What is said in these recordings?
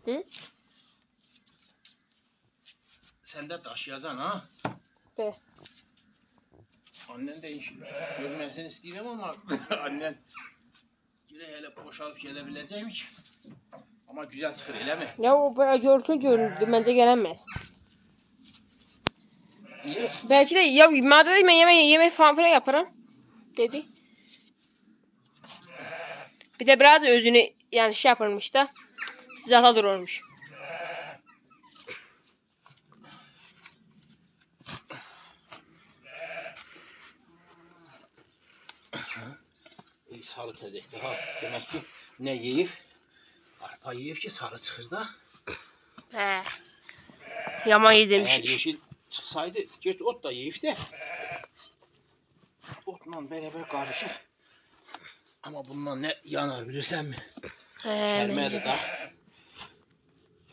Hı? Sen de taşıyacaksın ha. Be. Annen de iş görmesini istiyorum ama annen yine hele boşalıp gelebilecekmiş. Ama güzel çıkır öyle mi? Ya o böyle görüntü bence gelemez. Niye? Belki de ya madem ben yemek falan filan yaparım dedi. Bir de biraz özünü yani şey yapılmış da sıcakta dururmuş. Sarı tezekti ha. Demek ki ne yiyip? Arpa yiyip ki sarı çıkır da. He. Yaman yedirmiş. Eğer yeşil çıksaydı get ot da yiyip de. Otla beraber karışık. Ama bundan ne yanar bilirsen mi? Çerme de da.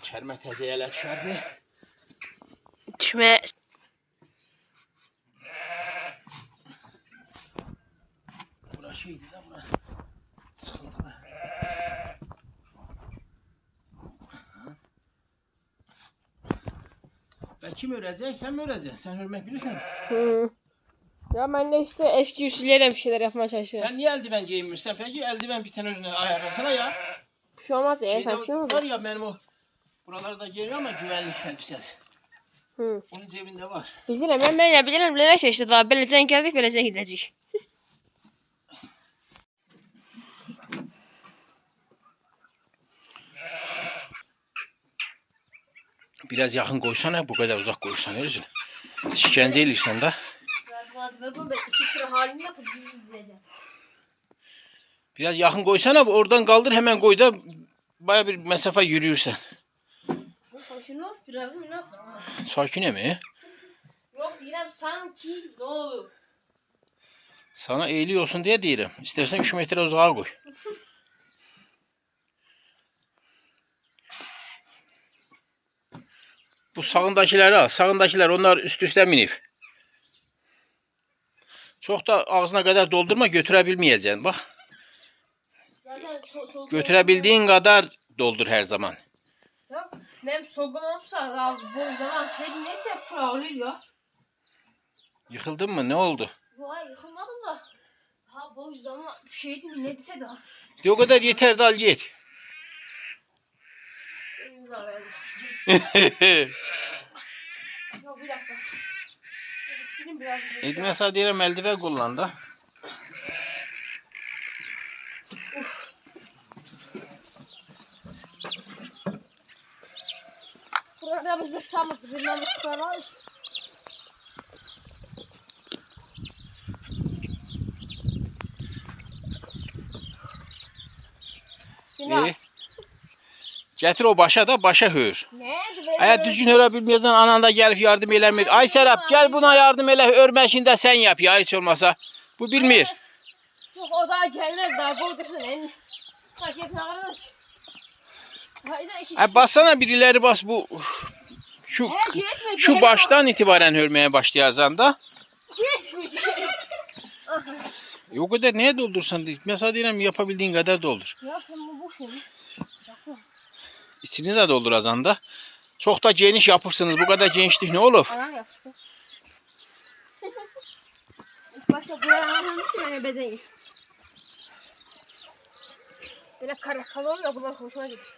Çerme tezeyele düşer mi? Düşme. Burası şeydi de burası. Sıkıntılı. Ben kim örecek? Sen mi öreceksin? Sen örmek bilirsen. Hı. Ya ben de işte eski usullerle bir şeyler yapmaya çalışıyorum. Sen niye eldiven giyinmişsin peki? Eldiven bir tane özüne ayarlasana ya. Bir şey olmaz ya Şeyde sanki ne var olur? ya benim o buralarda geliyor ama güvenlik elbisesi. Hı. Onun cebinde var. Bilirim ben bilirim ne şey işte daha beləcən geldik beləcə gidecek. Biraz yakın koysana, bu kadar uzak koysana özüne. İşkence edirsən da. Biraz yakın koysana, oradan kaldır hemen koy da baya bir mesafe yürüyorsan. Sakine mi? Yok deyirəm sanki ne olur? Sana eğiliyorsun diye diyelim. İstersen 3 metre uzağa koy. Bu sağındakileri al. Sağındakiler onlar üst üste minif. Çok da ağzına kadar doldurma, götürebilmeyeceksin bak. Götürebildiğin kadar doldur her zaman. Ya benim soğuk olmasa bu zaman şey neyse problem ya. Yıkıldın mı? Ne oldu? Vay yıkılmadım da. Ha bu zaman şeydi mi ne dese daha. O kadar yeter de al git. Yok bir dakika. Silin biraz. Mesela diyelim eldiven kullan da. Burada bize sağlık bir namık var. İyi. Getir o başa da başa hör. Ne? Eğer düzgün örebilmezsen anan da gelip yardım eləmir. Ay Serap gel buna yardım elə örməkini de sen yap ya hiç olmasa. Bu bilmir. Yok o daha gelmez daha koydursun en. Paket ağırlar. Bassana bir ileri bas bu. Şu baştan itibaren hörmeye başlayacaksın da. O kadar neye doldursan değil. Mesela diyelim yapabildiğin kadar doldur. Ya sen bu şey. İçini de dolduracaksın da. Çok da geniş yapırsınız. Bu kadar genişlik ne olur? Anam yaptı. İlk başta buraya anlamıştım yani bezeyi. Böyle karakal oluyor bunlar hoşuma gidiyor.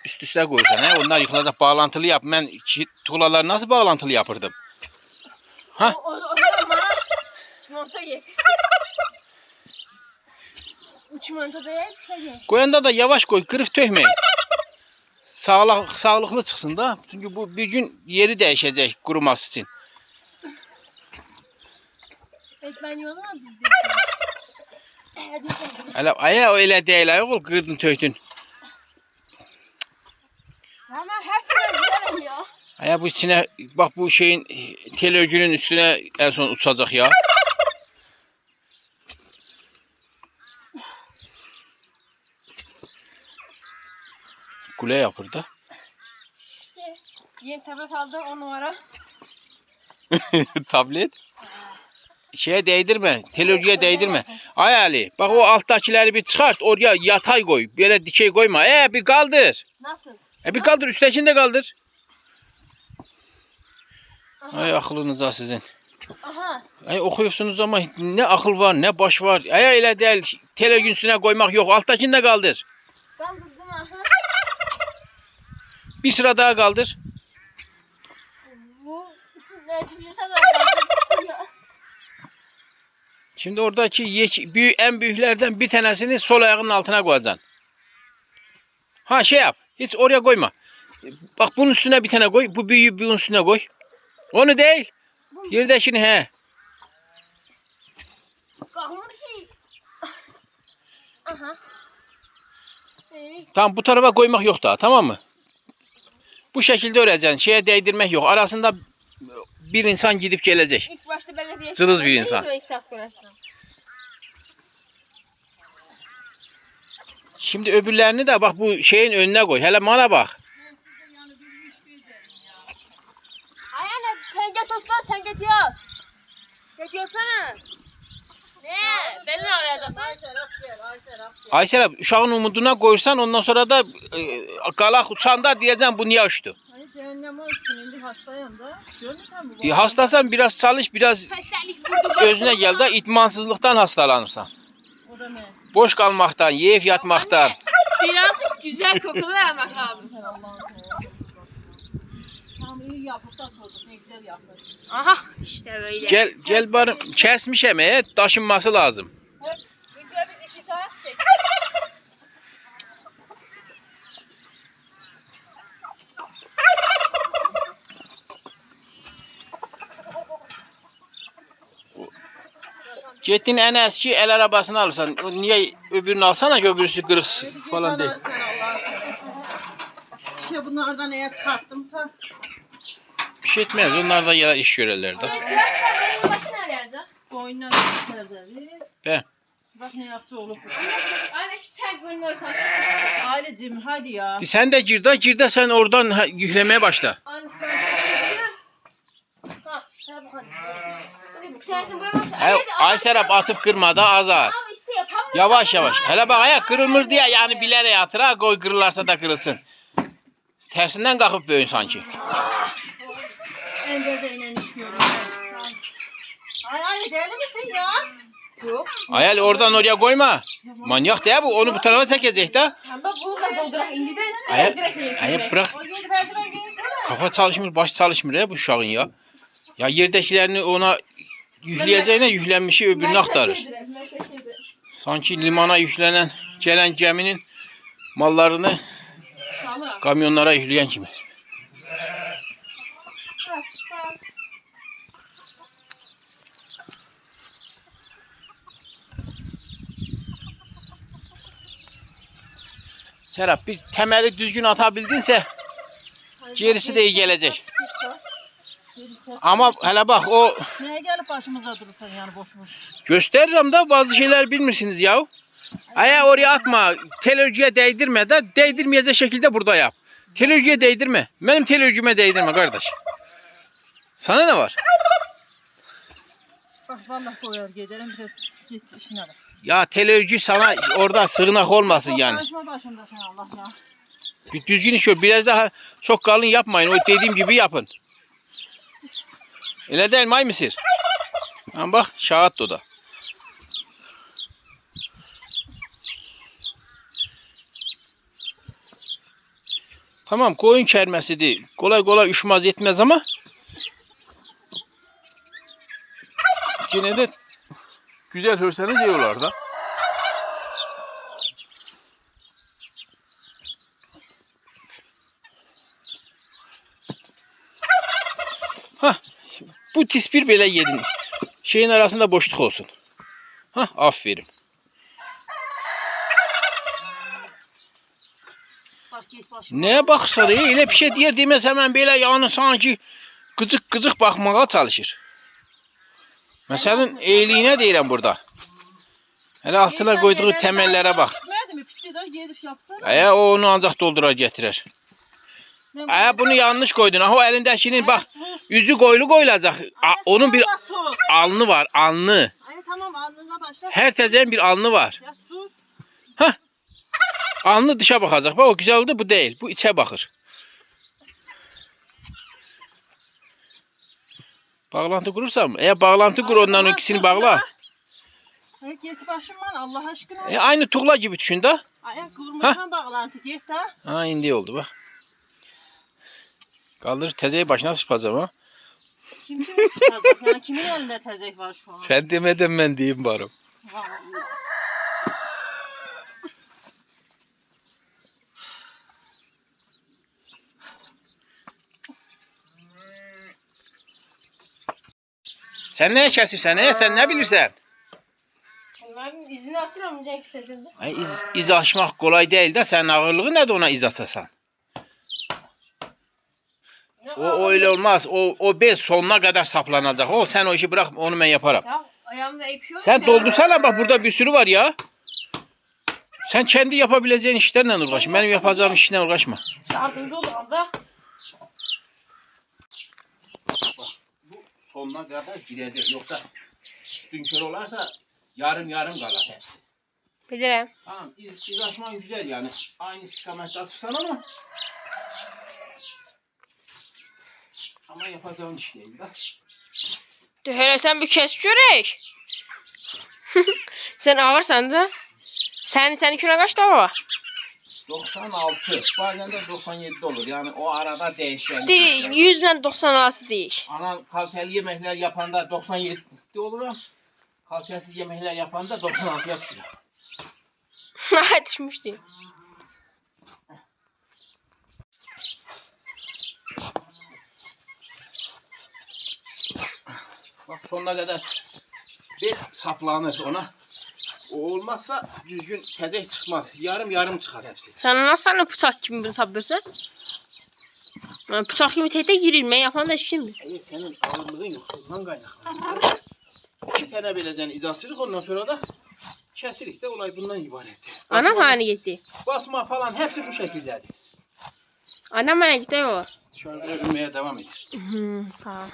Üst üste koysan he. Onlar yıkılacak bağlantılı yap. Ben tuğlaları nasıl bağlantılı yapırdım? Ha? O zaman bana çimento ye. Çimento da ye. Koyanda da yavaş koy. Kırıp tökmeyin. Sağlıklı çıksın da. Çünkü bu bir gün yeri değişecek kuruması için. Evet ben yolum ama Aya öyle değil ayol kırdın töktün. ama her türlü güzelim ya. Aya bu içine bak bu şeyin tel örgünün üstüne en son uçacak ya. Kule yapır da. İşte yeni tablet aldım 10 numara. Tablet. şeye değdirme. Tel örgüye değdirme. Ay Ali bak o alttakileri bir çıkart. Oraya yatay koy. Böyle dikey koyma. Bir kaldır. Nasıl? Bir kaldır. Üsttekini de kaldır. Aha. Ay aklınıza sizin. Aha. Ay okuyorsunuz ama ne akıl var ne baş var. Öyle değil. Tel örgünün üstüne koymak yok. Alttakini de kaldır. Kaldırdım aha. Bir sıra daha kaldır. Bu ne diyeyim sana kaldırdım. Şimdi oradaki en büyüklerden bir tanesini sol ayağının altına koyacaksın. Ha şey yap. Hiç oraya koyma. Bak bunun üstüne bir tane koy. Bu büyüğü bunun üstüne koy. Onu değil. Yerdekini he. Kalmır ki. Aha. Tamam bu tarafa koymak yok daha tamam mı? Bu şekilde öğreneceksin. Şeye değdirmek yok. Arasında bir insan gidip gelecek. İlk başta belediye. Cılız bir insan. Şimdi öbürlerini de bak bu şeyin önüne koy. Hele bana bak. Ayağına sen git topla sen git ya. Git yatsana. Ne? Beni ne arayacaksın? Aysel abi uşağın umuduna koysan ondan sonra da galak uçanda diyeceksin bu niye uçtu. Hani cehennem olsun indi hastayım da. Görmüşsen mi? Hastasan biraz çalış biraz özüne gel de itmansızlıktan hastalanırsan. O da ne? Boş kalmaktan, yiyip yatmaktan. Birazcık güzel kokular almak lazım. Sen Allah'ın seversen. Tam iyi yapırsa çocuk ne güzel yapar. Aha işte böyle. Gel bari kesmiş emeğe taşınması lazım. Video biz 2 saat çek. Gittin en eski el arabasını alırsan. Niye öbürünü alsana ki öbürsü kırık falan değil. Sen Allah'ın seversen. İşte bunlardan neye çıkarttımsa. Bir şey etmez. Onlar da ya iş görürler de. Benim başına arayacak. Koyunlar gösterdi. He. Bak ne yaptı oğlum. Anne sen koyun ortasına. Ailecim hadi ya. Sen de gir de sen oradan yüklemeye başla. Anne sen. Ha, bakalım. Bir tanesini bırak. Ay Serap atıp kırma da az az. Ama işte yapamıyorum. Yavaş yavaş. Hele bak ayak kırılmır diye yani bilerek atır ha koy kırılarsa da kırılsın. Tersinden kalkıp böyün sanki. Enderdeyle işliyorum. Ay deli misin ya? Yok. Ayal oradan oraya koyma. Manyak değil bu. Onu bu tarafa çekecek de. Ama bunu da doldurak indiden. Ayal bırak. O yedi merdiven gelsene. Kafa çalışmıyor, baş çalışmıyor ya bu uşağın ya. Ya yerdekilerini ona yükleyeceğine yüklenmişi öbürünü aktarır. Sanki limana yüklenen gelen geminin mallarını kamyonlara yükleyen gibi. Serap bir temeli düzgün atabildinse gerisi de iyi gelecek. Ama hele bak o Neye gelip başımıza durursan yani boş boş. gösteririm da bazı şeyler bilmirsiniz ya. Ayağı oraya atma. Tel örgüye değdirme de değdirmeyecek şekilde burada yap. Tel örgüye değdirme. Benim tel örgüme değdirme kardeş. Sana ne var? Bak vallahi koyar giderim biraz git işine bak. Ya tel örgü sana orada sığınak olmasın yani. Konuşma başımda sen Allah ya. Bir düzgün iş yok. Biraz daha çok kalın yapmayın. O dediğim gibi yapın. Öyle değil mi ay mısır? Ha bak şahat o da. Tamam koyun kermesidir. Kolay kolay üşmez etmez ama yine de güzel hörseniz iyi olur da. Hah, bu tispir böyle yedin. Şeyin arasında boşluk olsun. Hah, aferin. Bak git başıma. Neye baksa da öyle bir şey diyer demez hemen böyle yani sanki gıcık gıcık bakmaya çalışır. Mesela iyiliğine değilim burada. Hele altına koyduğu temellere bak. Bitmedi mi? Bitti de geliş yapsana. Aya o onu ancak doldurar getirir. Aya bunu yanlış koydun. O elindekinin bak yüzü koyulacak. Onun bir Sus. alnı var, alnı. Ay tamam alnına başla. Her təzəyin bir alnı var. Ya sus. Alnı dışa baxacaq. Bax o güzel oldu, bu değil. Bu içə baxır. Bağlantı qurursan, bağlantı qur ondan o ikisini bağla. Ay git başımdan Allah aşkına. Aynı tuğla gibi düşün da. Ay kıvırmadan bağlantı git ha. Ha indi oldu bak. Kaldır təzəyi başına sıçpacam ha. Kim çıkacak? Yani kimin elinde tezek var şu an? Sen demeden ben deyim barım. Vallahi. Sen neye kesirsən? Sen ne bilirsən? Onların izini atıramayacak istediğinde. Ay, iz açmaq kolay değil de sen ağırlığı ne de ona iz atasan. O öyle olmaz. O bez sonuna kadar saplanacak. Sen o işi bırak, onu ben yaparım. Ya ayağımda bir şey yok. Sen doldursana, bak burada bir sürü var ya. Sen kendi yapabileceğin işlerle uğraş. Benim yapacağım işle uğraşma. Yardımcı ol da. Bu sonuna kadar girecek. Yoksa üstün kör olarsa yarım kalar hepsi. Bilirim. Tamam, iz açman güzel yani. Aynı istikamette atırsan ama yapacağın iş değil de. Hele sen bir kes görək. Sen ağırsan da. Senin kilo kaç tava var? 96. Bazen de 97 olur. Yani o arada değişen. 100 ile 90 arası değil. Ana kaliteli yemekler yapanda 97 olurum. Kalitesiz yemekler yapanda 96'ya düşürüm. Düşmüştü. Bak sonuna kadar bir saplanır ona. O olmazsa düzgün tezek çıkmaz. Yarım çıkar hepsi. Sen nasıl bıçak gibi bunu sapırsan? Bıçak gibi tete girir. Ben yapan da şimdi. Hayır, senin ağırlığın yok. Ondan kaynaklanıyor. Bir tane bileceğini izatçılık, ondan sonra da kesirik de olay bundan ibarettir. Anam hani gitti. Basma falan hepsi bu şekildedir. Anam bana gitti o. Dışarıda ürünmeye devam eder. Tamam.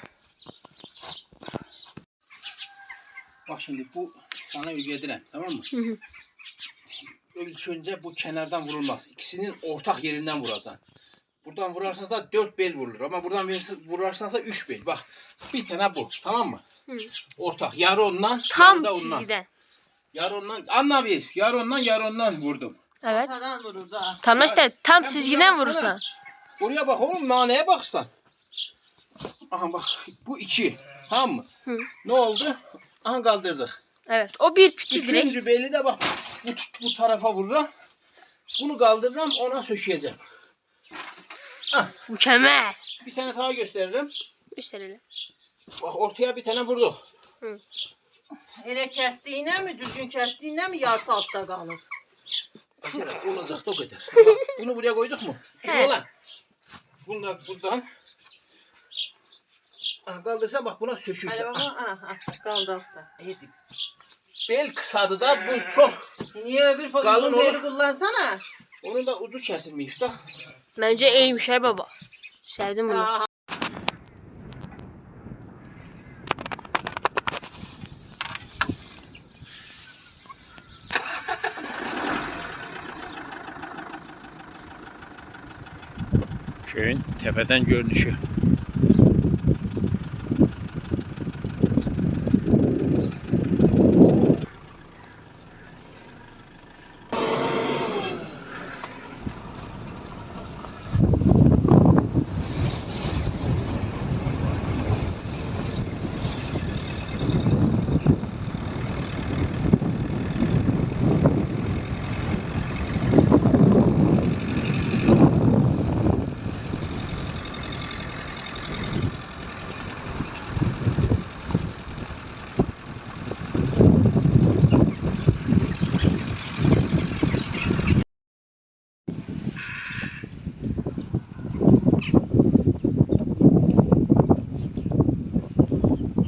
Bak şimdi bu sana öğretilen, tamam mı? İlk önce bu kenardan vurulmaz. İkisinin ortak yerinden vuracaksın. Buradan vurarsanız da 4 bel vurulur ama buradan vurarsanız da 3 bel. Bak bir tane bu, tamam mı? Ortak. Yarı ondan, Tam yarı da ondan. çizgiden. Yarı ondan, anla bir. Yarı ondan vurdum. Evet. Ortadan vurur da. Tam işte tam Sen çizgiden buraya baksana. vurursan. Buraya bak oğlum, naneye baksan. Aha bak bu 2. Tamam mı? Ne oldu? Aha kaldırdık. Evet. O bir pütü direkt. Üçüncü beli de bak bu tarafa vururum. Bunu kaldırırım, ona sökeceğim. Mükemmel. Bir tane daha gösteririm. Gösterelim. Bak ortaya bir tane vurduk. Ele kestiğine mi, düzgün kestiğine mi yarısı altta kalır? Mesela olacak da o kadar. Bak, bunu buraya koyduk mu? Güzel lan. Bunu da buradan. Kaldırsa bak buna Hadi sökürse. bakalım. Kaldı altta. Bel kısadı da bu çok. Niye öbür Kalın pozisyonu olur. beri kullansana? Onun da ucu kesilmiş de. Bence iyiymiş he baba. Sevdim bunu. Aa, Köyün tepeden görünüşü.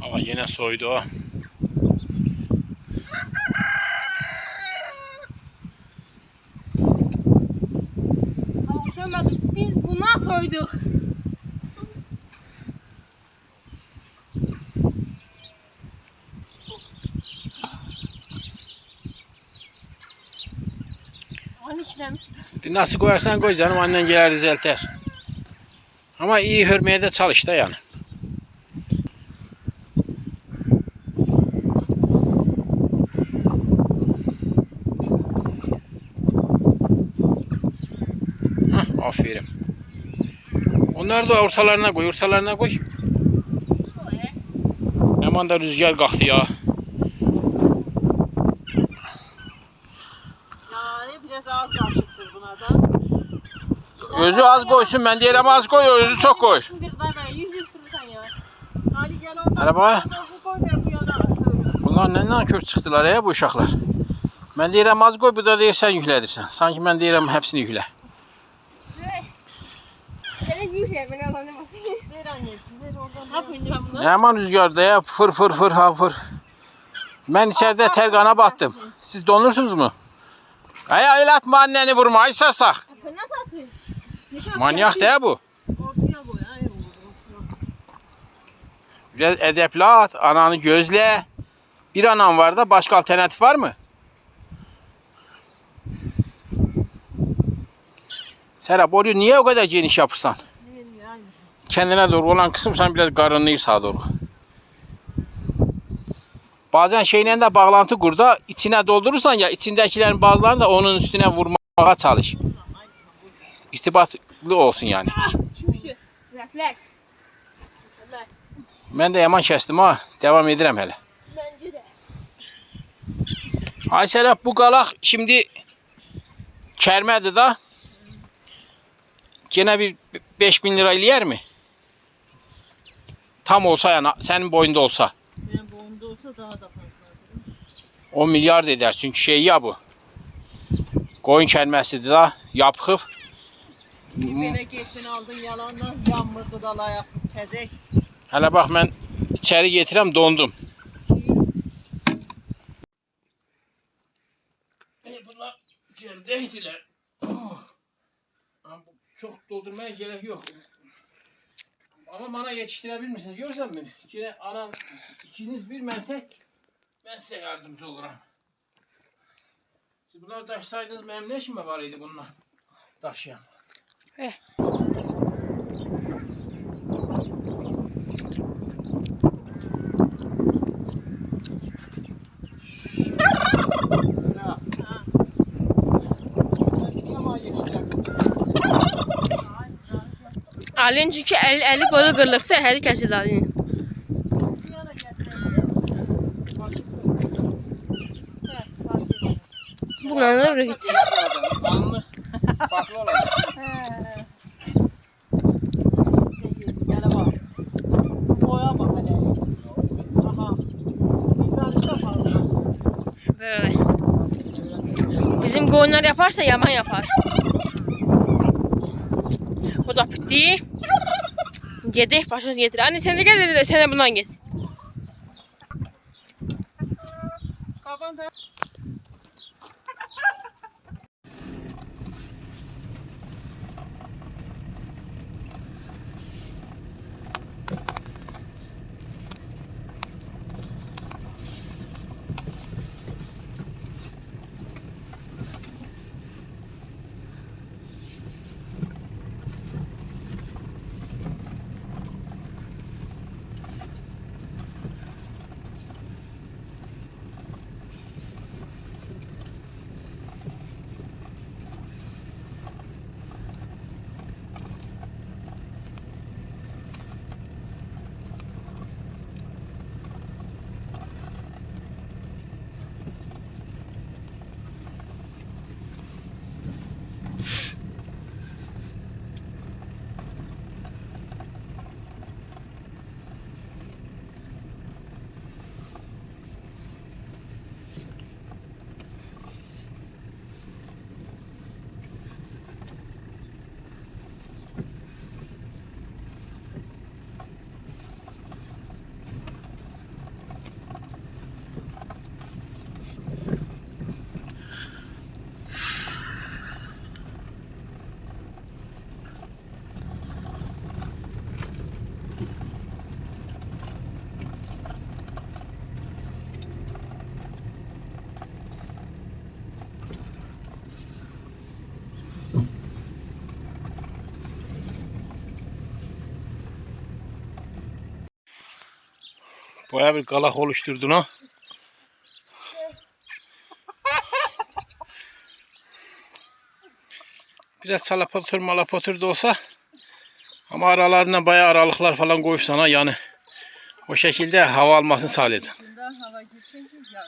Hava yine soydu o. Kavuşamadık. Biz buna soyduk. Hani içine mi tutun? Nasıl koyarsan koy canım, annen gelir düzeltir. Ama iyi hörmeye de çalış da yani. Hah, aferin. Onları da ortalarına koy, ortalarına koy. Aman da rüzgar kalktı ya. Yani biraz az karışıktır buna da. Özü az koysun, ben diyelim az koy, özü çok koy. Bir daha ben 100 sen ya. Ali gel oradan. Merhaba. Bu koy ben bu yana. Bunlar ne nankör çıktılar ya bu uşaqlar. Ben deyirəm az koy, bu da deyir sen yükledirsen. Sanki ben deyirəm hepsini yükle. Senin büyük şey beni anlamasın. Ver anneciğim ver oradan. Ne yapayım ben bunu? Ne aman rüzgarda ya, fır fır fır ha fır. Ben içeride tergana battım. Siz donursunuz mu? Ay el atma, anneni vurma, ay sarsak. Ben nasıl atayım? Manyak da bu. Ortaya koy. Hayır olur. Biraz edepli at, ananı gözle. Bir anan var da başka alternatif var mı? Serap, orayı niye o kadar geniş yapırsan? Yani. Kendine doğru olan kısım sen biraz karınlıyır sağa doğru. Bazen şeyle de bağlantı kur da içine doldurursan ya, içindekilerin bazılarını da onun üstüne vurmaya çalış. İstibatlı olsun yani. Düşmüştür. Refleks. Ben de yaman kestim ha. Devam ederim hele. Bence de. Ay Serap, bu qalaq şimdi kərmədir da. Gene bir 5000 lira eləyər mi? Tam olsa yani, senin boyunda olsa. Ben boğumda olsa daha da fazla. 10 milyar da eder çünkü şey ya bu. Koyun kərməsidir da, yapıqıb. Belə getdin aldın yalandan yanmırdı da layaksız təzək. Hələ bax, mən içeri getirəm, dondum. Bunlar cəldəydilər. Çok doldurmaya gerek yok. Ama bana yetiştirebilir misiniz? Görsen mi? Yine anan, ikiniz bir mentek, ben size yardımcı olurum. Siz bunları taşısaydınız benim ne işim var idi bunlar taşıyan? Ali'nin çünkü eli kolu kırılıpsa her kesildi Ali'nin. Bir yana getirelim. Bu ne olur git. Anlı. Farklı olacak. Gel bak. Boya bak hele. Aha. Bir tane de fazla. Böyle. Bizim koyunlar yaparsa yaman yapar. O da bitti. Gedek başımız getir. Anne sen de gel dedi, sen de bundan git. Kafanda. Bayağı bir galak oluşturdun ha. Biraz salapatır malapatır da olsa ama aralarına bayağı aralıklar falan koyup sana yani o şekilde hava almasını sağlayacaksın. Bundan hava gitsin ki ya.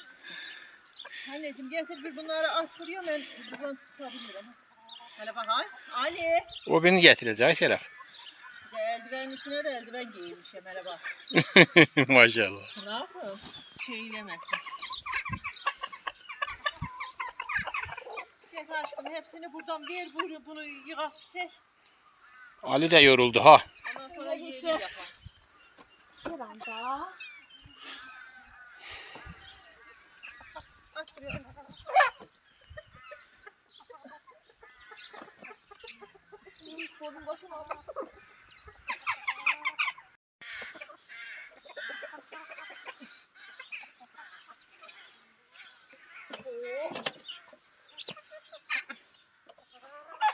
Anneciğim getir bir bunları at buraya ben buradan çıkabilirim. Hele bak Ali. O beni getirecek Serap. Eldivenin üstüne de eldiven giymişim hele bak. Maşallah. Ne yapayım? Şeylemezsin. Gel aşkım hepsini buradan ver bunu yıkak tek. Ali de yoruldu ha. Ondan sonra yeğeni yapar. Şurada. At buraya. Sorun başıma.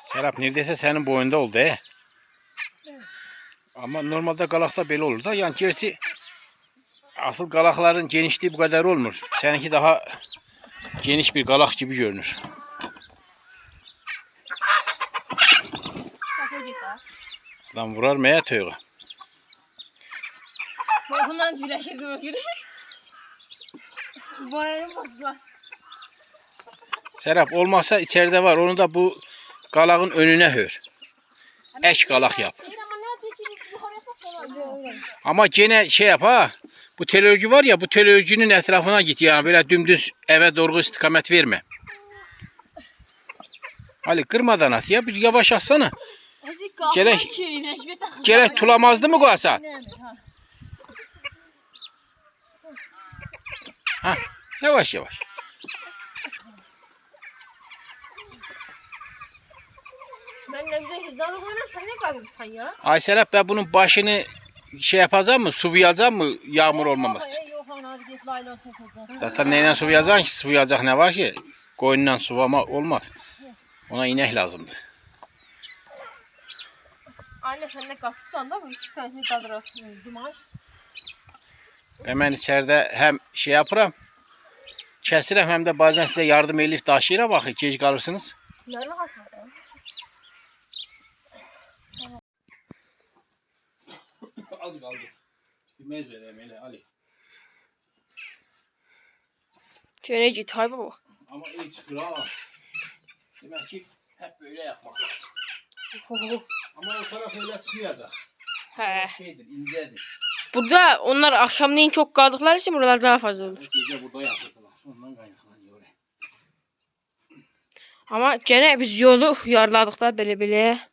Serap neredeyse senin boyunda oldu he. Ama normalde galakta böyle olur da yani gerçi asıl galakların genişliği bu kadar olmuyor. Seninki daha geniş bir galak gibi görünür. Lan vurar mı ya tüyü? Korkundan güleşirdi ökülü. Boyarım bozdular. Serap olmazsa içeride var. Onu da bu galakın önüne hör. Eş galak yap. Ama gene şey yap ha. Bu telörcü var ya bu telörcünün etrafına git yani böyle dümdüz eve doğru istikamet verme. Ali kırmadan at ya bir yavaş atsana. Gerek tulamazdı mı Hasan? Ha yavaş yavaş. Ben ne güzel hizalı koyuyorum sen ne kalmışsın ya? Ay Serap ben bunun başını şey yapacağım mı? Sıvayacağım mı yağmur olmaması? Yok hadi git laylon çekeceğim. Zaten neyle sıvayacaksın ki? Sıvayacak ne var ki? Koyundan sıvama olmaz. Ona inek lazımdı. Anne sen ne kalsın da bu iki tanesini kaldırarsın. Duman. Hemen içeride hem şey yaparım. Kesirim hem de bazen size yardım elif taşıyla bakın. Geç kalırsınız. Nerede kalsın? Az kaldı. Bilmez vereyim hele Ali. Çöneci tayba bu. Ama iyi çıkıyor ha. Demek ki hep böyle yapmak lazım. Ama o taraf öyle çıkmayacak. He. Şeydir, incedir. Burada onlar akşamleyin çok kaldıkları için buralar daha fazla olur. Gece burada yaptılar. Ondan kaynaklanıyor. Ama gene biz yolu yarladık da böyle.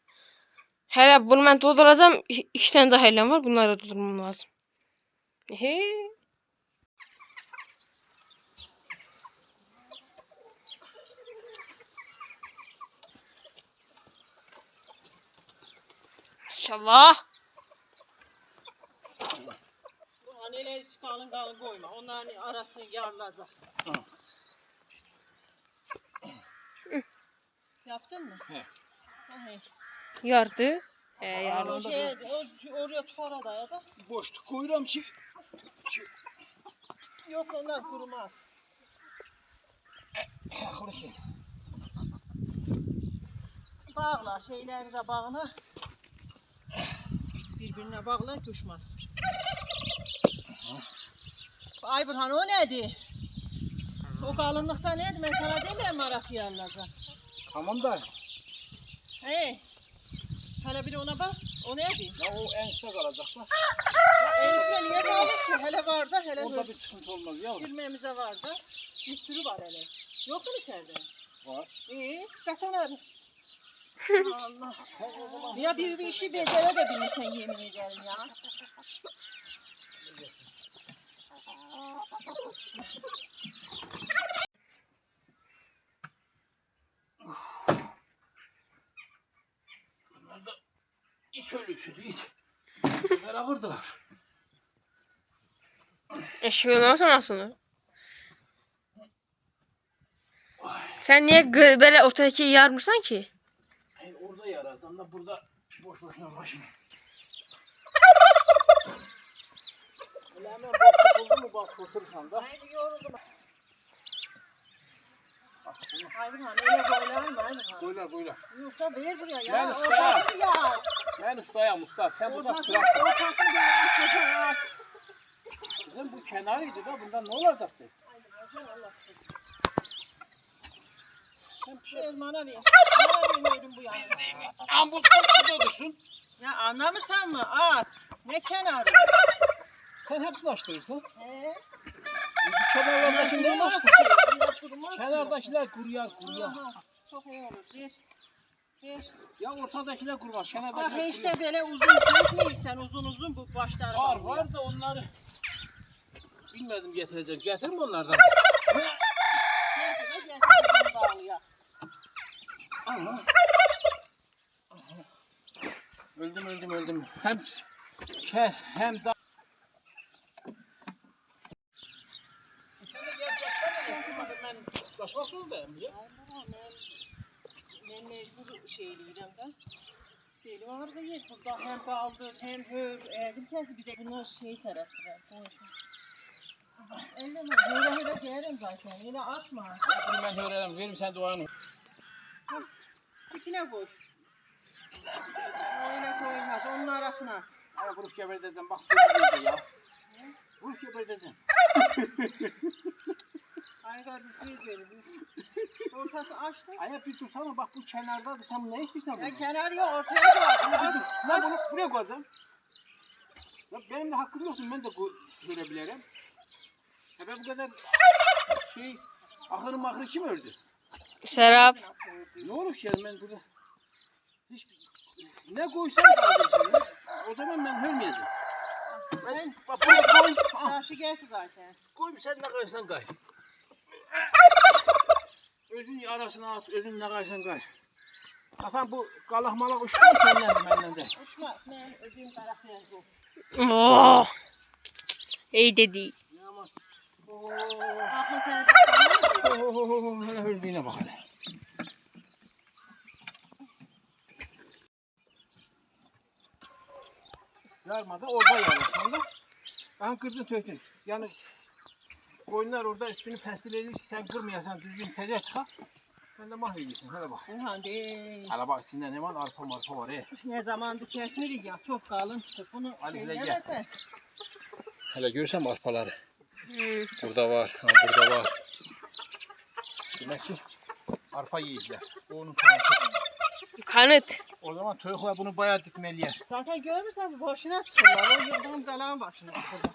Hele bunu ben dolduracağım. İki tane daha elem var. Bunları doldurmam lazım. He. İnşallah. Bu haneleri kalın kalın koyma. Onların arasını yarlayacak. Yaptın mı? He. He. Yardı. O Yardı. oraya tuara da ya da. Boşluk koyuram ki. Yok onlar kurumaz. Haklısın. Bağla şeyleri de bağla. Birbirine bağla düşmez. Ay Burhan o neydi? O kalınlıkta neydi? Ben sana demiyorum arası yarılacak. Tamam da. Hey. Hele bir ona bak. O neydi? Ya o en üstte kalacak da. Elbise niye kalmış ki? Hele var da hele Orada böyle bir sıkıntı olmaz ya. sürmemize var da. Bir sürü var hele. Yok mu içeride? Var. İyi. Kaçana Allah. Ya bir işi becere de bilmişsen yemin ederim ya. Bunlar da it ölüsü değil. Bunlar ağırdılar. Eşeğin olsa aslında. Sen niye böyle ortadaki yarmışsan ki? Hayır orada yaradan da burada boş boşuna uğraşma. Hemen boşluk oldu mu bas oturursan da. Haydi yoruldum. Ayvırhan öyle boylar mı Ayvırhan? Boylar. Usta ver buraya ya. Ben ustayım. Ortasını yaz. Ben ustayım usta. Sen burada Ortasını sıraksın. bir aç. Kızım bu kenarıydı da bundan ne olacaktı? Sen şu elmana ver. Bana vermiyordun bu yana. Ambul burada dursun. Ya anlamırsan mı? At. Ne kenarı? Sen hepsini açtırırsın. He? Bu kenarlardaki ne Durmaz açtı? ki. Bunlar durmaz ki. Kenardakiler kuruyor. Aha, çok iyi olur. Ver. Ya ortadakiler kurmaz. Ah Kenardakiler işte böyle uzun kesmeyirsen uzun bu başları Var da onları bilmedim getireceğim. Getirir mi onlardan? Neyse de getirdim bağlıya. Aha. Öldüm. Hem kes hem da. Sen de gel baksana. Ben kaçmak zorundayım. Ben mecbur şeyliyim de. Benim ağrıyız burada hem kaldı hem hör. Elim kesi bir de bunlar şey taraftılar. Elleme höre gelirim zaten. Öyle atma. Ya bunu ben öğrenim. Verim sen duanı. Dikine koy. Öyle koymaz. Onun arasına at. Ay vurup geberteceğim. Bak bu ya. Vurup geberteceğim. Ay kardeşim verir. Ortası açtı. Ay bir dursana bak bu kenarda da sen ne istiyorsan bunu. Ya kenarı yok ortaya koy. Ben bunu buraya koyacağım. Ya benim de hakkım yoktu. Ben de görebilirim. Ya ben bu kadar ahırı kim ördü? Serap. Ne olur ki ben burada ne koysam kaldırsın. O zaman ben ölmeyeceğim. Sen Bak buraya koy. taşı geldi zaten. Koy sen ne koyarsan koy. Özün arasına at, özün ne koyarsan koy. Efendim bu kalak malak uçtu mu senden de benden de? Uçmaz. Ben ödeyim tarafı yazdım. Oh. İyi dedi. Ya ama. Aklı sen Hele öldüğüne bak hele. Yarmada orada yarasın da. Ben kırdın tökün. Yani koyunlar orada üstünü pestileyir ki sen kırmayasan düzgün teze çıkar. Sen de mahvediyorsun. Hele bak. Ulan değil. Hele bak içinde ne var? Arpa var. Ne zamandı kesmedik ya çok kalın tutup bunu Hadi hele gel. yemesen. Hele görsem arpaları. Hmm. Burada var. Ha, burada var. Demek ki arpa yiyiciler. Bu onun kanıtı. Kanıt. O zaman tavuklar bunu bayağı dikmeli yer. Zaten görmürsen bu başına çıkıyorlar. O yıldığım galan başına çıkıyorlar.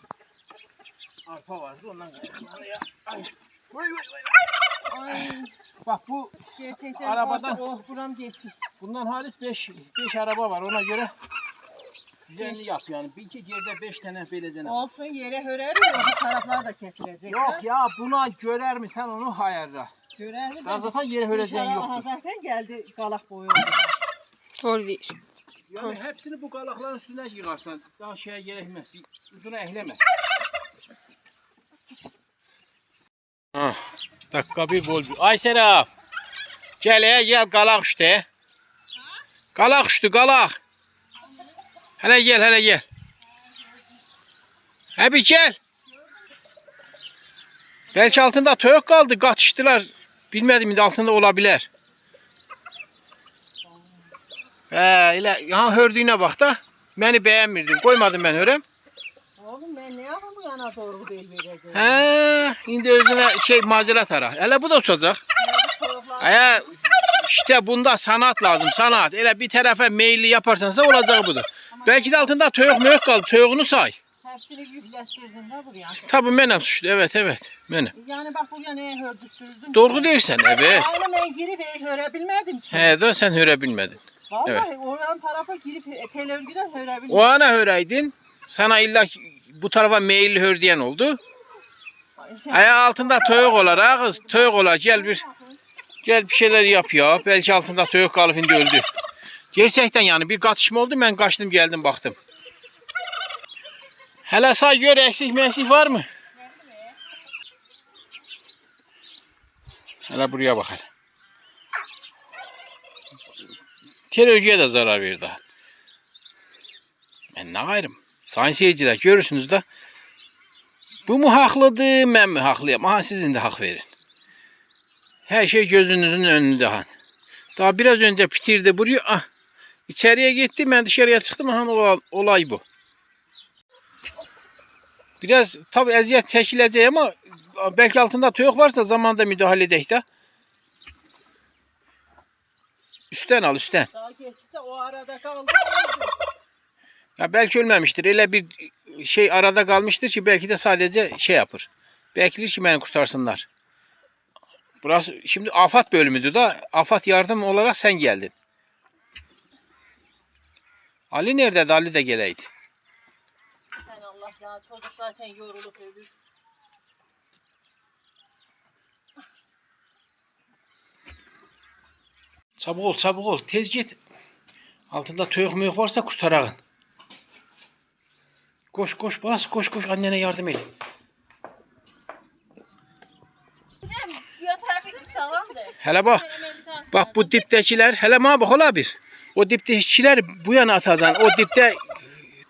Arpa vardı ondan kaçırmalı ya. Ay. Vay. Ay Bak bu gerçekten Arabadan- oh buram geçti. bundan halis 5 araba var ona göre düzenli yap yani. Bir iki yerde 5 tane belediğine. Olsun yere hörerim ya bu taraflar da kesilecek. Yok ha. ya buna görer mi sen onu hayırla. Görer mi? Ben zaten yere höreceğin Aha, yoktur. zaten geldi galak boyu oldu. Doğru değil. Yani hepsini bu kalakların üstüne yıkarsan daha şeye gerekmez. Uzuna ehleme. Ha, dakika bir gol. Ay Serap. Gel kalak işte. Kalak uçtu kalak. Hele gel. Abi gel. Belki altında tavuk kaldı kaçıştılar. Bilmedim de altında olabilir. Öyle ya hördüğüne bak da. Beni beğenmirdin. Koymadım ben hörem. Oğlum ben ne yapayım bu yana doğru değil vereceğim. Şimdi özüne mazeret ara. Hele bu da tutacak. Aya işte bunda sanat lazım sanat. Hele bir tarafa meyilli yaparsansa olacak budur. Belki de altında tavuk kaldı. Tavuğunu say. Hepsini yüzleştirdin de buraya. Tabii benim suçlu. Evet. Benim. Yani bak buraya neye hördüstürdün? Doğru değilsen evet. Aynı ben girip hörebilmedim ki. He de sen hörebilmedin. Vallahi evet. o yan tarafa girip televizyondan hörebilmedim. O ana höreydin. Sana illa bu tarafa meyilli hör diyen oldu. Aya altında tavuk olar ha kız. Tavuk olar gel bir şeyler yap ya. Belki altında tavuk kalıp indi öldü. Gerçekten yani bir katışma oldu. Ben kaçtım geldim baktım. Hele say gör eksik var mı? Hele buraya bak hele. Terörcüye de zarar verdi. Ben ne gayrım? Sayın seyirciler görürsünüz de Bu mu haqlıdır, mən mi haqlıyam? Aha, sizin də haqq verin. Hər şey gözünüzün önündə. Ha. Daha biraz önce bitirdi burayı. Ah, içeriye gitti, ben dışarıya çıktım. Aha, olay bu. Biraz tabi eziyet çekilecek ama belki altında tüyük varsa zamanında müdahale edək də. Üstten al, üstten. Daha geçtiyse o arada kaldı. Ya belki ölmemiştir. Öyle bir şey arada kalmıştır ki belki de sadece şey yapır. Bekler ki beni kurtarsınlar. Burası şimdi afat bölümüdür da afat yardım olarak sen geldin. Ali nerede? Ali de geleydi. Sen Allah ya, çocuk zaten yorulup ölür. Çabuk ol, çabuk ol. Tez git. Altında tüyük müyük varsa kurtarağın. Koş koş balası, koş koş, annene yardım et. Hele bak. Bak bu diptekiler, hele bana bak ola bir. O diptekiler bu yana atacaksın. O dipte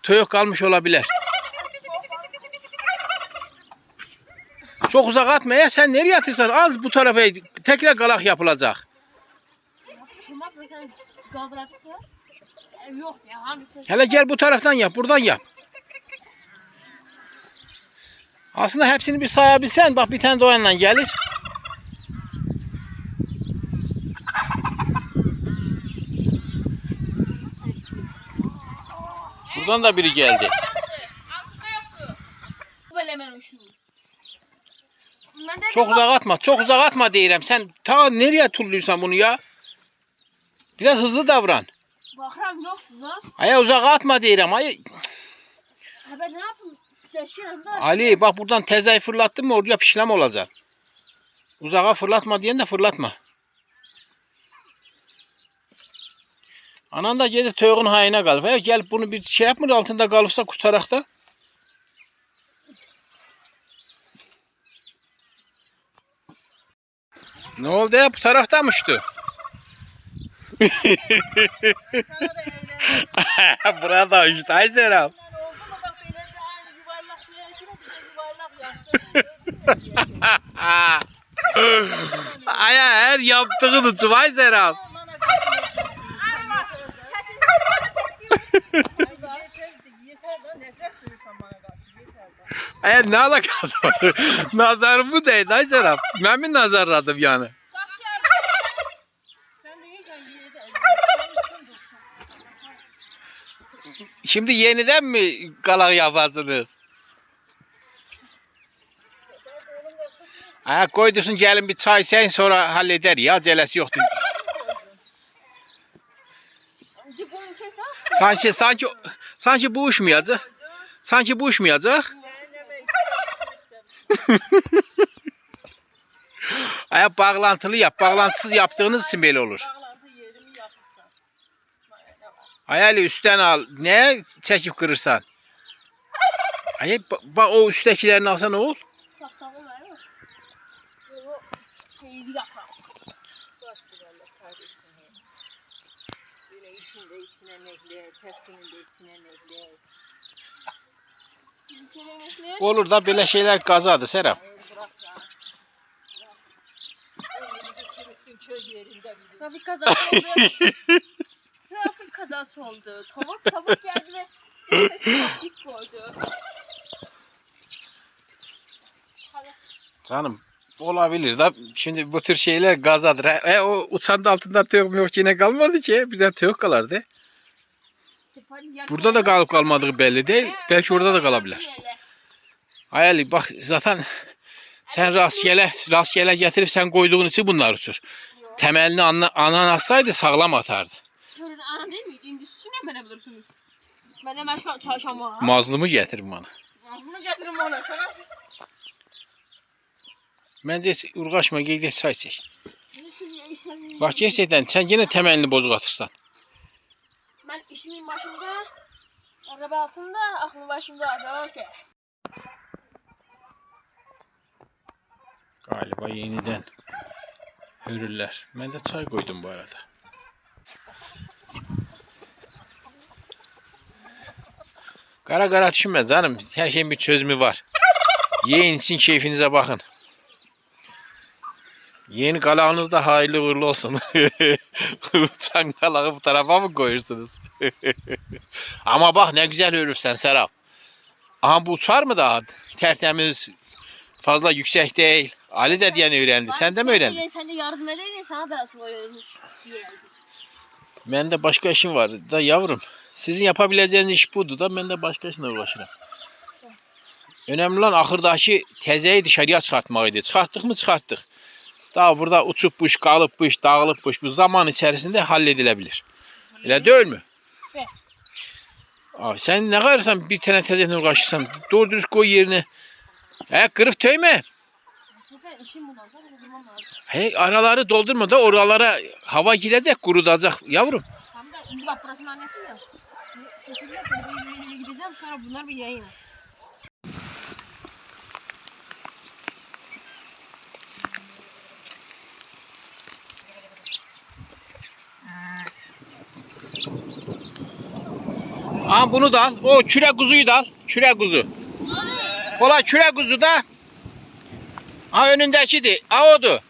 tüyük kalmış olabilir. Çok uzak atma ya, sen nereye atırsan az bu tarafa tekrar galak yapılacak. Hele gel bu taraftan yap, buradan yap. Aslında hepsini bir sayabilsen, bak bir tane de o yandan gelir. Buradan da biri geldi. Çok uzak atma, çok uzak atma deyirəm. Sen ta nereye turluyorsan bunu ya? Biraz hızlı davran. Bakıram yoktu lan. Aya uzak atma deyirəm. Ay. Ben ne yapayım? Ali bak buradan tezayı fırlattın mı oraya pişlem olacak. Uzağa fırlatma diyen de fırlatma. Anan da gelir töyüğün hayına kalır. Ya gel bunu bir şey yapmır, altında kalırsa kurtarak da. Ne oldu ya, bu tarafta mı uçtu? Burada uçtu Ayseram. Aya her yaptığın uçum Ayseram. Aya ne alakası var? Nazarım bu değil Ayseram. Ben mi nazarladım yani? Şimdi yeniden mi galak yaparsınız? Ayak koydursun gelin bir çay sen sonra halleder ya, acelesi yoktu. Sanki bu uçmayacak. Sanki bu uçmayacak. Ayak bağlantılı yap. Bağlantısız yaptığınız için böyle olur. Ayağıyla üstten al. Ne çekip kırırsan. Ayak bak o üsttekilerini alsan oğul. Olur da böyle şeyler kazadı Serap. Trafik kazası oldu. Trafik kazası oldu. Tavuk geldi ve trafik koydu. Canım olabilir da şimdi bu tür şeyler gazadır. O uçan da altında tüyük yok yine kalmadı ki. Bizden tüyük kalardı. Burada da kalıp kalmadığı belli değil. Belki orada da kalabilir. Hayali bak zaten sen rastgele getirip sen koyduğun için bunlar uçur. Temelini anan atsaydı sağlam atardı. Ana değil miydi? İndi sütünü bana bulursunuz. Ben de başka çalışamam. Mazlumu getirin bana. Mazlumu getirin bana sana. Bence uğraşma, gel çay çek. Bak gerçekten sen yine temelini bozuk atırsan. Ben işimin başında, araba altında, aklım başımda. Devam ki. Galiba yeniden hürürler. Ben de çay koydum bu arada. Kara düşünme canım. Her şeyin bir çözümü var. Yiyin için keyfinize bakın. Yeni kalağınız da hayırlı uğurlu olsun. Uçan kalağı bu tarafa mı koyursunuz? Ama bak ne güzel örürsen Serap. Aha bu uçar mı daha? Tertemiz, fazla yüksek değil. Ali de diyen öğrendi. Sen de mi öğrendin? Sen de yardım edeyim sana da asıl öğrenmiş. Ben de başka işim var da yavrum. Sizin yapabileceğiniz iş budur da ben de başka işle uğraşırım. Önemli olan ahırdaki tezeyi dışarıya çıkartmaydı. Çıkarttık mı çıkarttık. Daha burada uçupmuş, kalıpmış, dağılıpmış bu zaman içerisinde halledilebilir. Öyle değil mi? Evet. Abi sen ne kadar bir tane tezeyle uğraşırsan doğru dürüst koy yerine. Kırıp töyme. Sefer işim bundan da bulmam lazım. Araları doldurma da oralara hava girecek, kurutacak yavrum. Tam da şimdi bak burasını anlattım ya. Seçimler ben gideceğim sonra bunlar bir yayın. Aha bunu da al. O küre kuzuyu da al. Küre kuzu. Ola küre kuzu da. Ha önündekidir. Ha odu.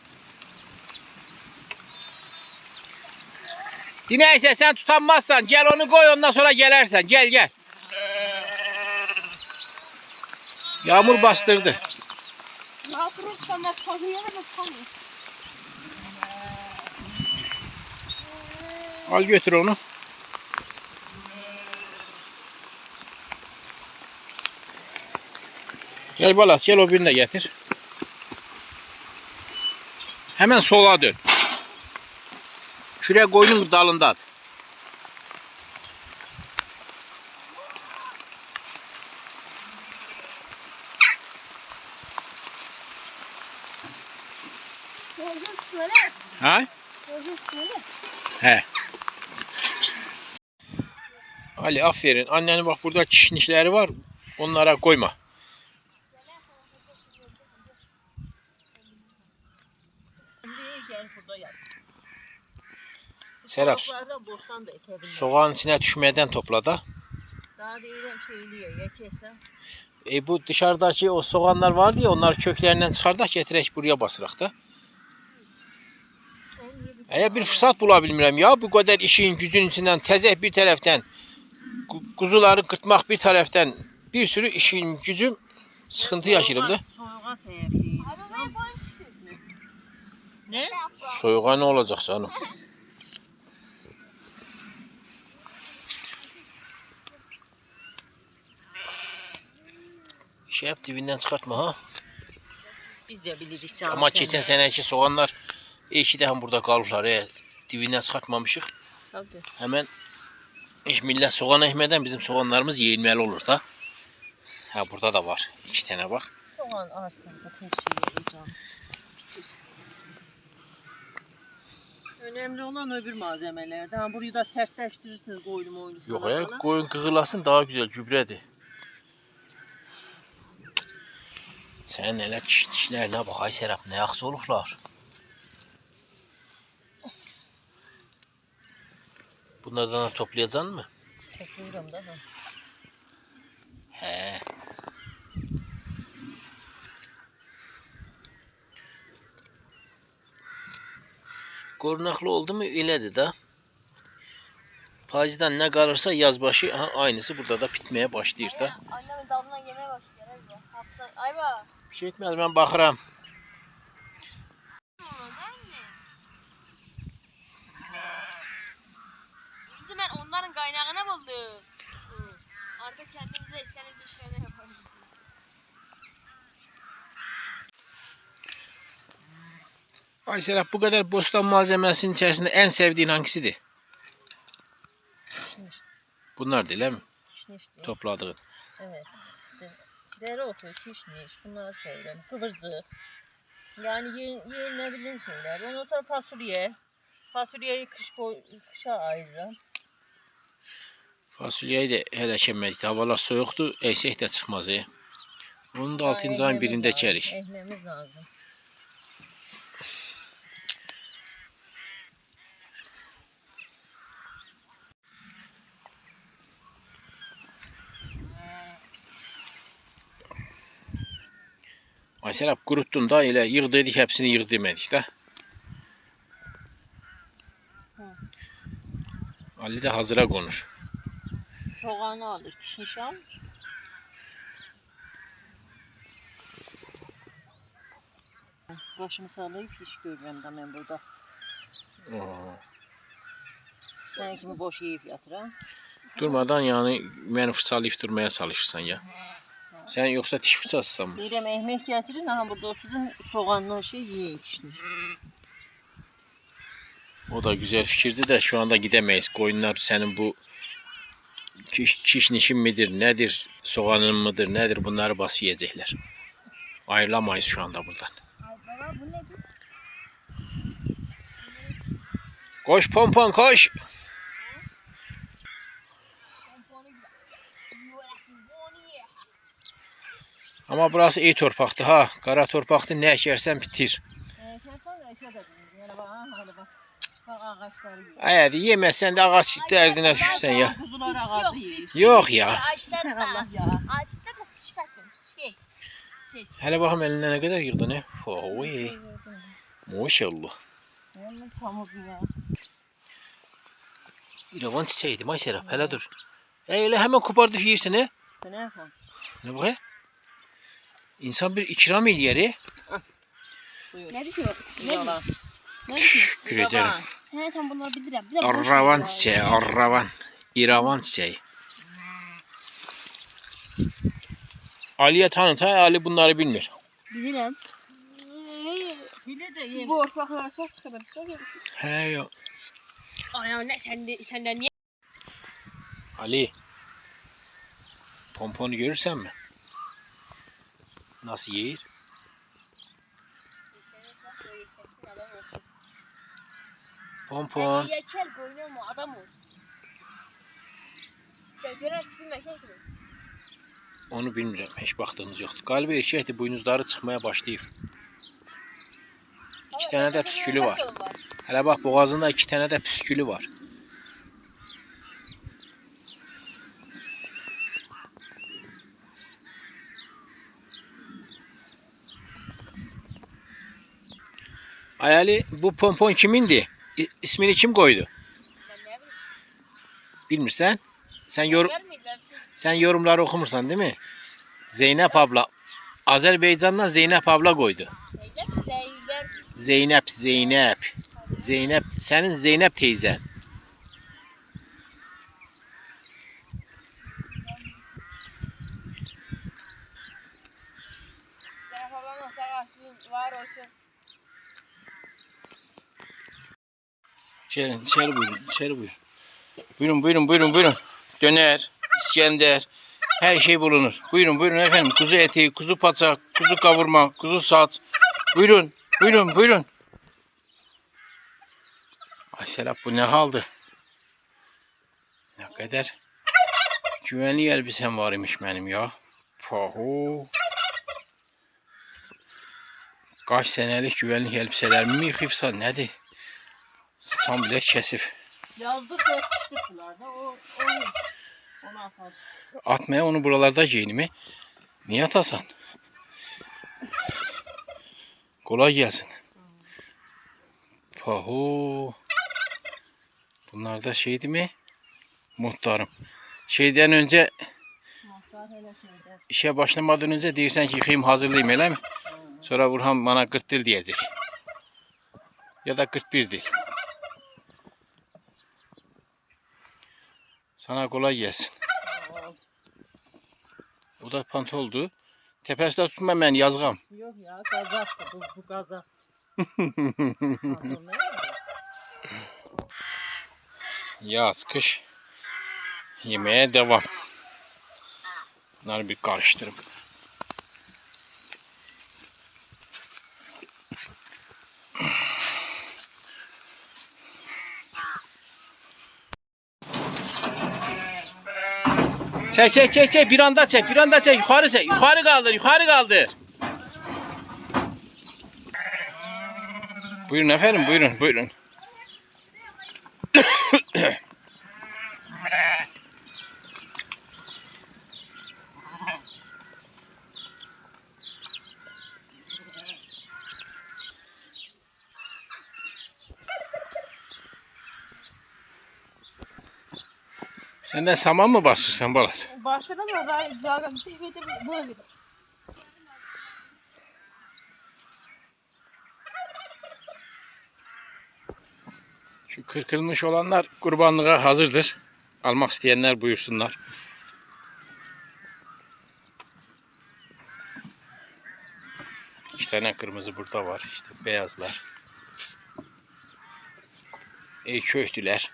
Neyse sen tutamazsan gel onu koy ondan sonra gelersen. Gel gel. Yağmur bastırdı. Ne yapırsan bak kazıya da bakalım. Al götür onu. Gel balas gel o birini de getir. Hemen sola dön. Küre koyunun dalından. Ha? He. Ali aferin. Annenin bak burada kişnişleri var. Onlara koyma. Gel burada yap. Serap, Soğuklardan bostan da ekebiliriz. soğanın içine düşmeden topla da. Daha değilim şeyliyor, yekekten. Bu dışarıdaki o soğanlar vardı ya onlar köklerinden çıkardak getirek buraya basırak da. Bir fırsat bulabilmirəm ya bu kadar işin gücün içinden tezek bir taraftan kuzuları kırtmak bir taraftan bir sürü işin gücüm sıkıntı yaşarım da. Soğuğa sebep değil. Ne? Soğuğa ne olacak canım? Şey yap dibinden çıkartma ha. Biz de biliriz canım. Ama geçen seneki soğanlar iki de hem burada kalırlar. Dibinden çıkartmamışık. Tabii. Hemen hiç millet soğan ekmeden bizim soğanlarımız yiyilmeli olur da. Ha burada da var. 2 tane bak. Soğan arsızda teşhir hocam. Önemli olan öbür malzemelerde. Ha, burayı da sertleştirirsiniz koyunu oyunu Yok sana ya sana. koyun kıkırlasın daha güzel gübredir. Sen neler dişlerine bak ay Serap ne yaksı olurlar. Bunlardan toplayacaksın mı? Topluyorum da. Ha. He. Korunaklı oldu mu iledir de. Pazıdan ne kalırsa yazbaşı aynısı burada da bitmeye başlıyor da. Annemin dalına yemeye başlar. Ayba. Bir şey etmez ben bakarım. Şimdi ben onların kaynağını buldum. Artık kendimize istediğimiz şeyler yaparız. Ay Serap bu kadar bostan malzemesinin içerisinde en sevdiğin hangisidir? Kişniş. Bunlar değil mi? Kişniş değil. Topladığın. Evet. Dereotu, kişniş, bunları severim. Kıvırcık. Yani yenilebilir şeyler. Ondan sonra fasulye. Fasulyeyi kışa ayırırım. Fasulyeyi de hele çemmedik. Havalar soğuktu. Eksik de çıkmaz. Onu da 6. ayın Ekmemiz birinde lazım, çerik. Ekmemiz lazım. Mesela kuruttun da elə yığ dedik, hepsini yığ demedik de. Ali de hazıra konur. Soğanı alır, kişniş alır. Başımı sallayıp iş görürüm de ben burada. Sen kimi boş yiyip yatıran. Durmadan yani məni fırçalayıb durmaya çalışırsan ya. Sen yoksa diş fırçasısan mı? Deyirəm, ekmek getirin, aha burada oturun, soğanla şey yiyin kişniş. O da güzel fikirdi de şu anda gidemeyiz. Koyunlar senin bu kişnişin midir, nedir, soğanın mıdır, nedir, bunları basıp yiyecekler. Ayrılamayız şu anda buradan. Ay baba bu nedir? Koş pompon koş. Pomponu gibi. Yuvarasın ye. Ama burası iyi torpaktı ha. Kara torpaktı, ne ekersen bitir. Kertan da eke de bilmiyorum. Hele bak, hele bak. Bak ağaçları yiyor. Eğer yemezsen de ağaç derdine düşsen ya. Kuzular ağacı yiyor. Yok ya. Ağaçlar Allah da. ya. Ağaçlar da çiçek atmış. Çiçek. Çiçek. Hele bakalım eline ne kadar girdi ne? Oy. Maşallah. Onun çamur ya. İravan çiçeğiydi Serap. Hele dur. Öyle hemen kopardı yiyirsin he. Ne yapalım? Ne bu he? İnsan bir ikram eləyər. Buyur. Ne diyor? Ne Yalan. diyor? Ne diyor? Teşekkür ederim. He tam bunları bilirim. Bir de boş Arravan ver. çiçeği, arravan. İravan çiçeği. Ali'ye tanıt ha, Ali bunları bilmir. Bilirim. Bile de yem. Bu ortaklara çok çıkıyor. Çok yemiş. He yok. Ay ne senden niye? Ali. Pomponu görürsen mi? Nasıl yiyir? Pompon. Yeker boynu mu adam ol. Gören çizilme şey gibi. Onu bilmirəm, heç baxdığınız yoxdur. Qaliba erkəkdir, buynuzları çıxmaya başlayıb. 2 tane de püskülü var. Hələ bax, boğazında 2 tane de püskülü var. Ay Ali, bu pompon kimindi? İsmini kim koydu? Ben ne bileyim. Bilmirsən? Vermediler. Sen yorumları okumursan değil mi? Zeynep abla. Azerbaycan'dan Zeynep abla koydu. Zeynep. Zeynep. Senin Zeynep teyzen. Zeynep ablanın sağ olsun, var olsun. İçeri buyurun, içeri buyurun. Buyurun. Döner, İskender, her şey bulunur. Buyurun efendim. Kuzu eti, kuzu paça, kuzu kavurma, kuzu saç. Buyurun. Ay Serap, bu ne haldı? Ne kadar güvenli elbisem var imiş benim ya. Pahu. Kaç senelik güvenlik elbiselerimi mi yıkayıpsa nedir? Sıçan bile kesif. Yazdık da yetiştirdiler de onu atar. Atmaya onu buralarda giyinimi. Niye atasan? Kolay gelsin. Pahu. Bunlar da şeydi mi? Muhtarım. Şeyden önce, Muhtar hele şeyde. işe başlamadan önce deyirsən ki yıkayım hazırlayayım öyle mi? Sonra Burhan bana 40 dil diyecek. Ya da 41 dil. Sana kolay gelsin. Bu da pantoldu. Tepesinde tutma ben yazgam. Yok ya, gazaktı bu gazak. Pardon, ne? Yaz, kış. Yemeğe devam. Bunları bir karıştırıp. Çek. Bir anda çek. Yukarı çek. Yukarı kaldır. Buyurun efendim, buyurun. Senden saman mı basırsan balası? Başladım da daha buna verir. Şu kırkılmış olanlar kurbanlığa hazırdır. Almak isteyenler buyursunlar. İki tane kırmızı burada var. İşte beyazlar. Köhtüler.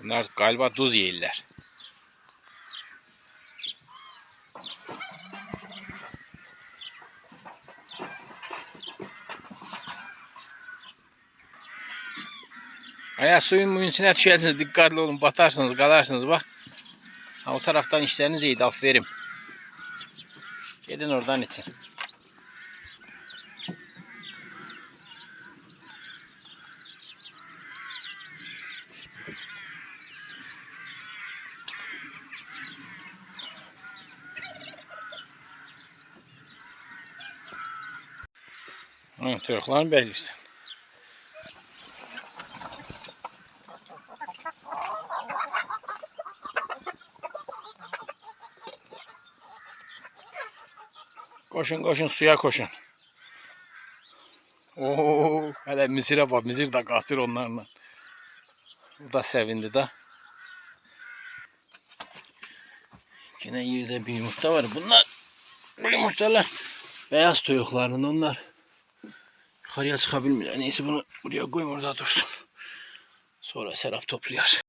Bunlar galiba duz yeğiller. Aya suyun içine düşersiniz, dikkatli olun, batarsınız, kalarsınız bak. Ha, o taraftan işleriniz iyiydi, aferin. Gidin oradan için. Çocuklar mı belirsin? Koşun koşun, suya koşun. Oo, hele Mısır'a bak, Mısır da katır onlarla. Bu da sevindi de. Yine yerde bir yumurta var. Bunlar, bu yumurtalar beyaz toyukların, onlar yukarıya çıkabilmiyorlar. Neyse bunu buraya koyayım, orada dursun. Sonra Serap topluyor.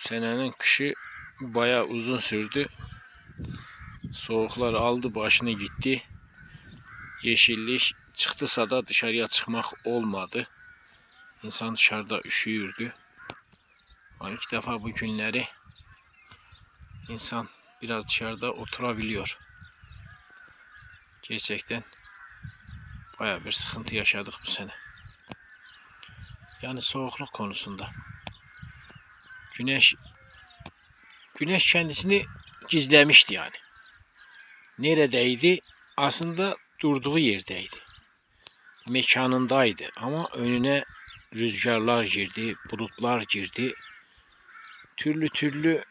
senenin kışı bayağı uzun sürdü. Soğuklar aldı başını gitti. Yeşillik çıktısa da dışarıya çıkmak olmadı. İnsan dışarıda üşüyürdü. Ama ilk defa bu günleri insan biraz dışarıda oturabiliyor. Gerçekten bayağı bir sıkıntı yaşadık bu sene. Yani soğukluk konusunda. Güneş kendisini gizlemişti yani. Neredeydi? Aslında durduğu yerdeydi. Mekanındaydı ama önüne rüzgarlar girdi, bulutlar girdi. Türlü türlü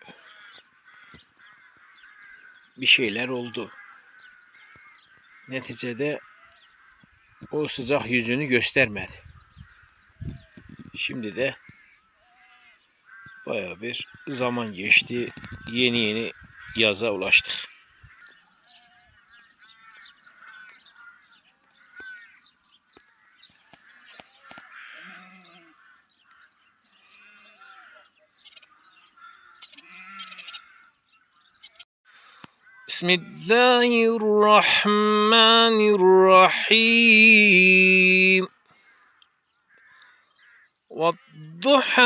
bir şeyler oldu. Neticede o sıcak yüzünü göstermedi. Şimdi de bayağı bir zaman geçti. Yeni yaza ulaştık. Bismillahirrahmanirrahim. والضحى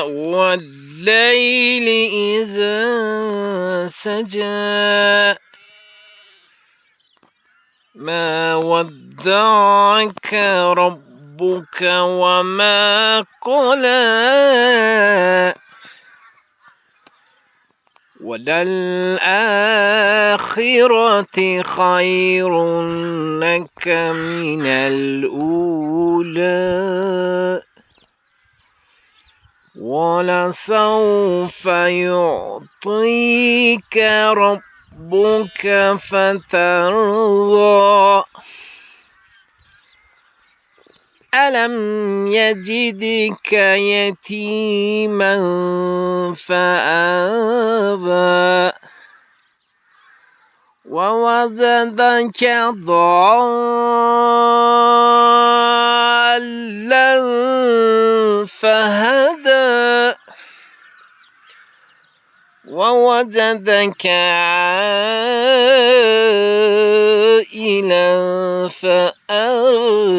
والليل إذا سجى ما ودعك ربك وما قلى وللآخرة خير لك من الأولى ولسوف يعطيك ربك فترضى ألم يجدك يتيما فآوى ووجدك ضالا فهدى ووجدك عائلا فأغنى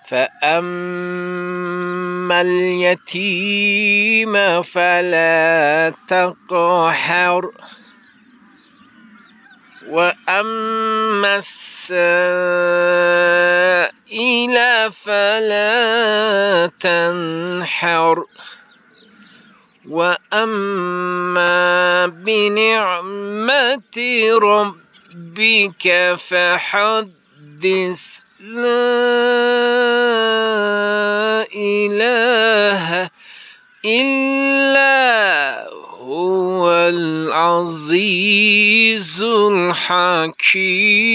فأما اليتيم فلا تقهر وأما السائل فلا تنحر وأما بنعمة ربك فحدث لا إله إلا هو العزيز الحكيم.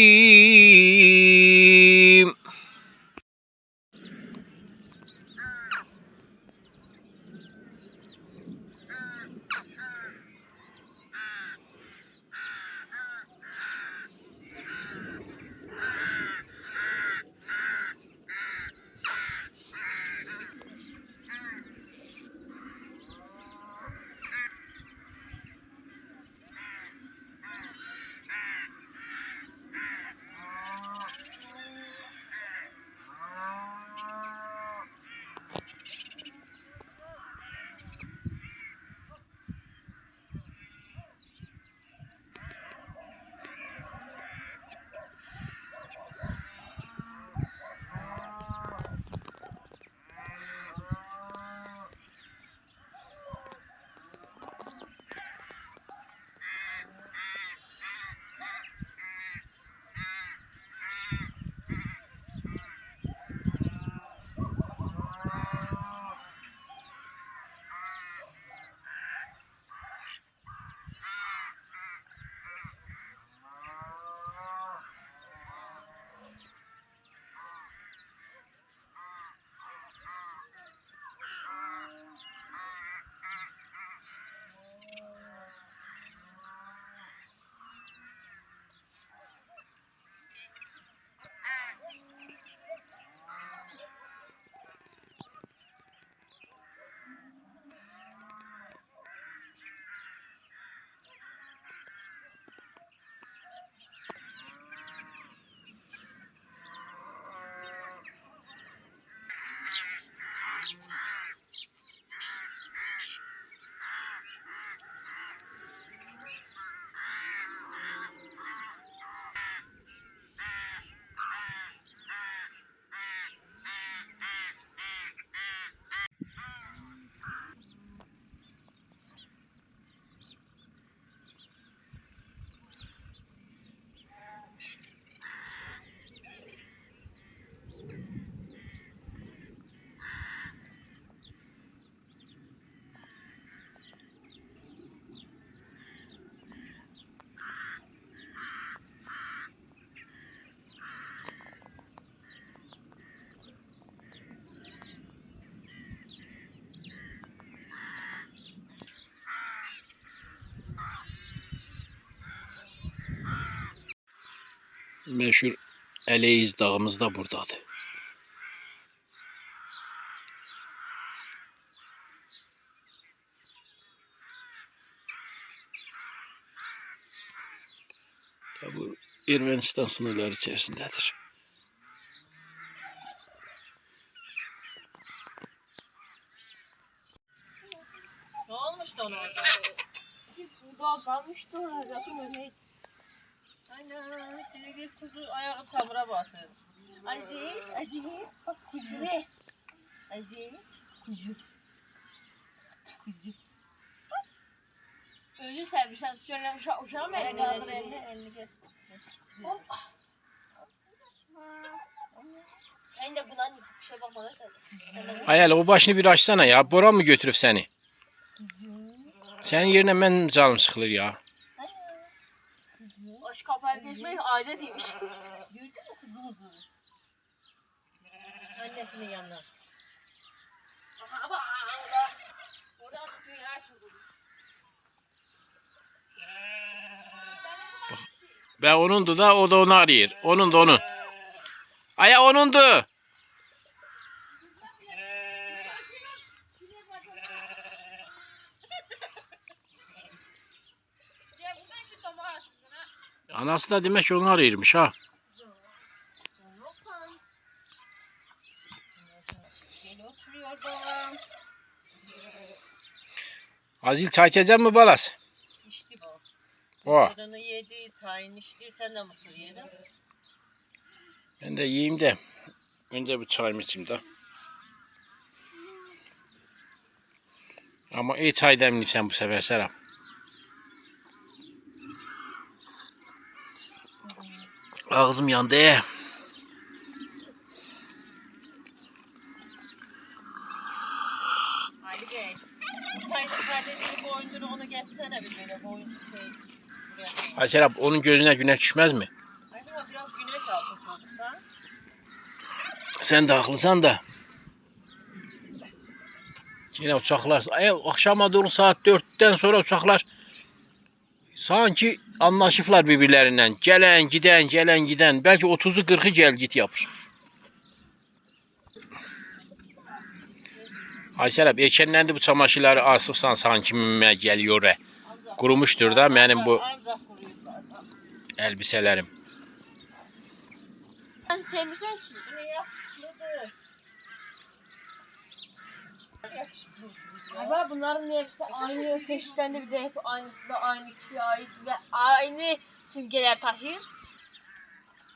Meşhur Eleyiz dağımız da buradadır. Bu Ermənistan sınırları içerisindedir. Ne olmuştu ona orada? Burada kalmıştı orada. Ana, bir kuzu ayağı çamura batır. Aziz, Aziz, bak kuzu. Ne? Aziz, kuzu. Kuzu. Özü sevmişsen sonra uşağı mı Ele kaldır elini gel. Hop. Sen de buna bir şey bakmana tabii. Ayel o başını bir açsana ya. Bora mı götürüp seni? Senin yerine ben canım sıkılır ya. Aç kafayı geçmeyi adetiymiş. Gördün mü kuzumuzu? Annesinin yanına. Aha bak orada. Orada dünya sürüyor. Ben onundu da o da onu arıyor. Onun da onun. Aya onundu. Anası da demek ki onu arıyormuş ha. Gel oturuyor babam. Azil çay içecek mi balas? İçti bu. O. Mısırını yedi, çayını içti. Sen de mısır yedin. Ben de yiyeyim de. Önce bir çayımı içeyim de. Ama iyi çay demleyeyim sen bu sefer Serap. Ağzım yandı. Ali Bey. Tayfun kardeşinin boyunduru onu getirsene bir böyle boyun şey. Buraya. Ay Serap onun gözüne güneş düşmez mi? Acaba biraz güneş alsın çocuktan. Sen de haklısın da. Yine uçaklar. Akşama doğru saat 4'ten sonra uçaklar sanki anlaşıflar birbirlerinden. Gelen giden gelen giden. Belki 30'u 40'ı gel git yapır. Ay Serap erkenden de bu çamaşırları asıpsan sanki mime geliyor. Ancak, Kurumuştur da benim bu ancak kuruyorlar. elbiselerim. Nasıl çevirsen ki? Bu ne yakışıklıdır. Yakışıklı. Ama bunların hepsi aynı çeşitten de bir de hep aynısı da aynı kişiye ait ve aynı simgeler taşır.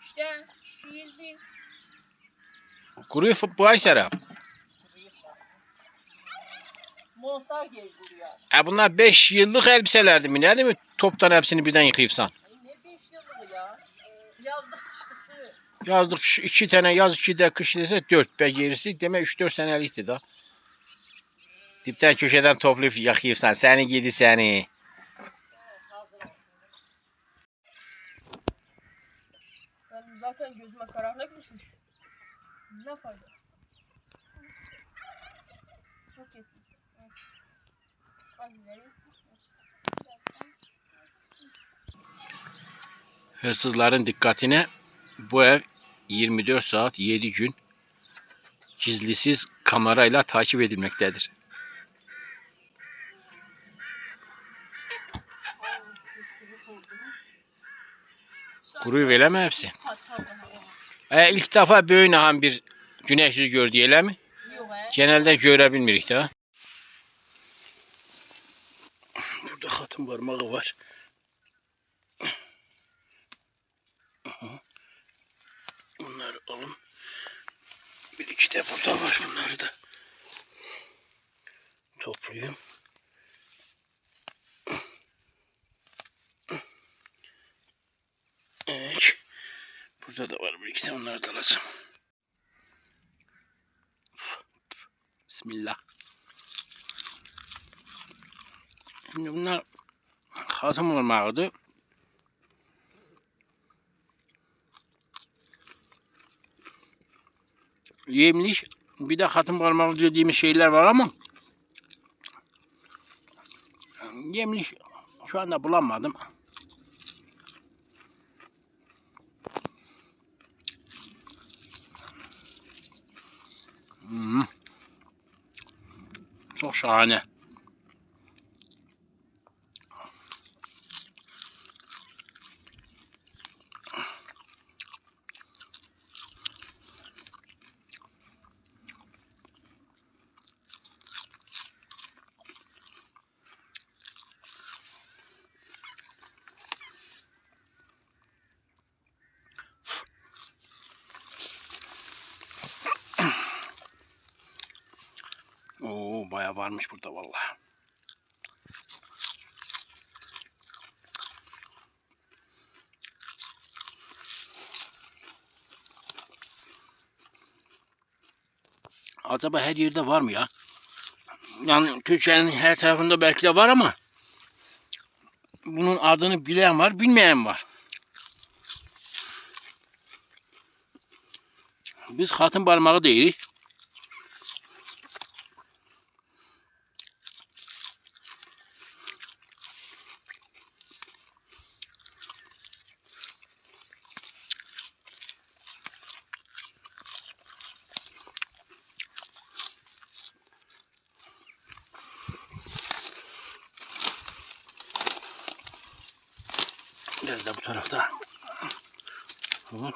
İşte şu 101. Kuruyor bu ay Serap. Montlar gezdiriyor. Bunlar 5 yıllık elbiselerdi mi? Ne değil mi? Toptan hepsini birden yıkayıpsan. Ne 5 yıllığı ya. Yazlık kışlıktı. Yazlık 2 tane yaz 2 de kış dese 4 be gerisi. Demek 3-4 senelikti da. Dipten köşeden toplayıp yakıyorsan. Seni gidi seni. Benim zaten gözüme karanlık düşmüş. Ne fayda? Çok iyi. Hırsızların dikkatine bu ev 24 saat 7 gün gizlisiz kamerayla takip edilmektedir. Kuruyu vereme hepsi. İlk defa böyle bir güneş yüzü gördü elə mi? Yok Genelde görebilmirik de. Burada hatın parmağı var. Bunları alın. Bir iki de burada var. Bunları da toplayayım. Evet. Burada da var bir iki de onları da alacağım. Bismillah. Şimdi bunlar hasım olmağıdır. Yemlik bir de hatım parmağı dediğimiz şeyler var ama yemlik şu anda bulamadım. Çok şahane. Oo, bayağı varmış burada vallahi. Acaba her yerde var mı ya? Yani Türkiye'nin her tarafında belki de var ama bunun adını bilen var, bilmeyen var. Biz hatın parmağı değiliz. Biraz da bu tarafta. Olur.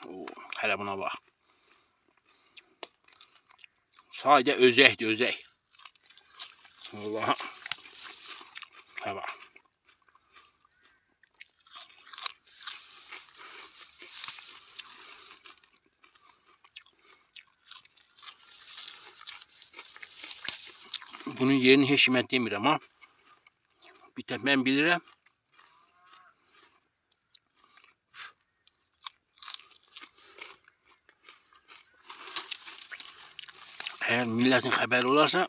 Oo, hele buna bak. Sadece özekti, özek. Vallahi. Hele bak. Bunun yerini hiç mən demirəm ha. Bir tek mən bilirəm. Eğer milletin haberi olarsa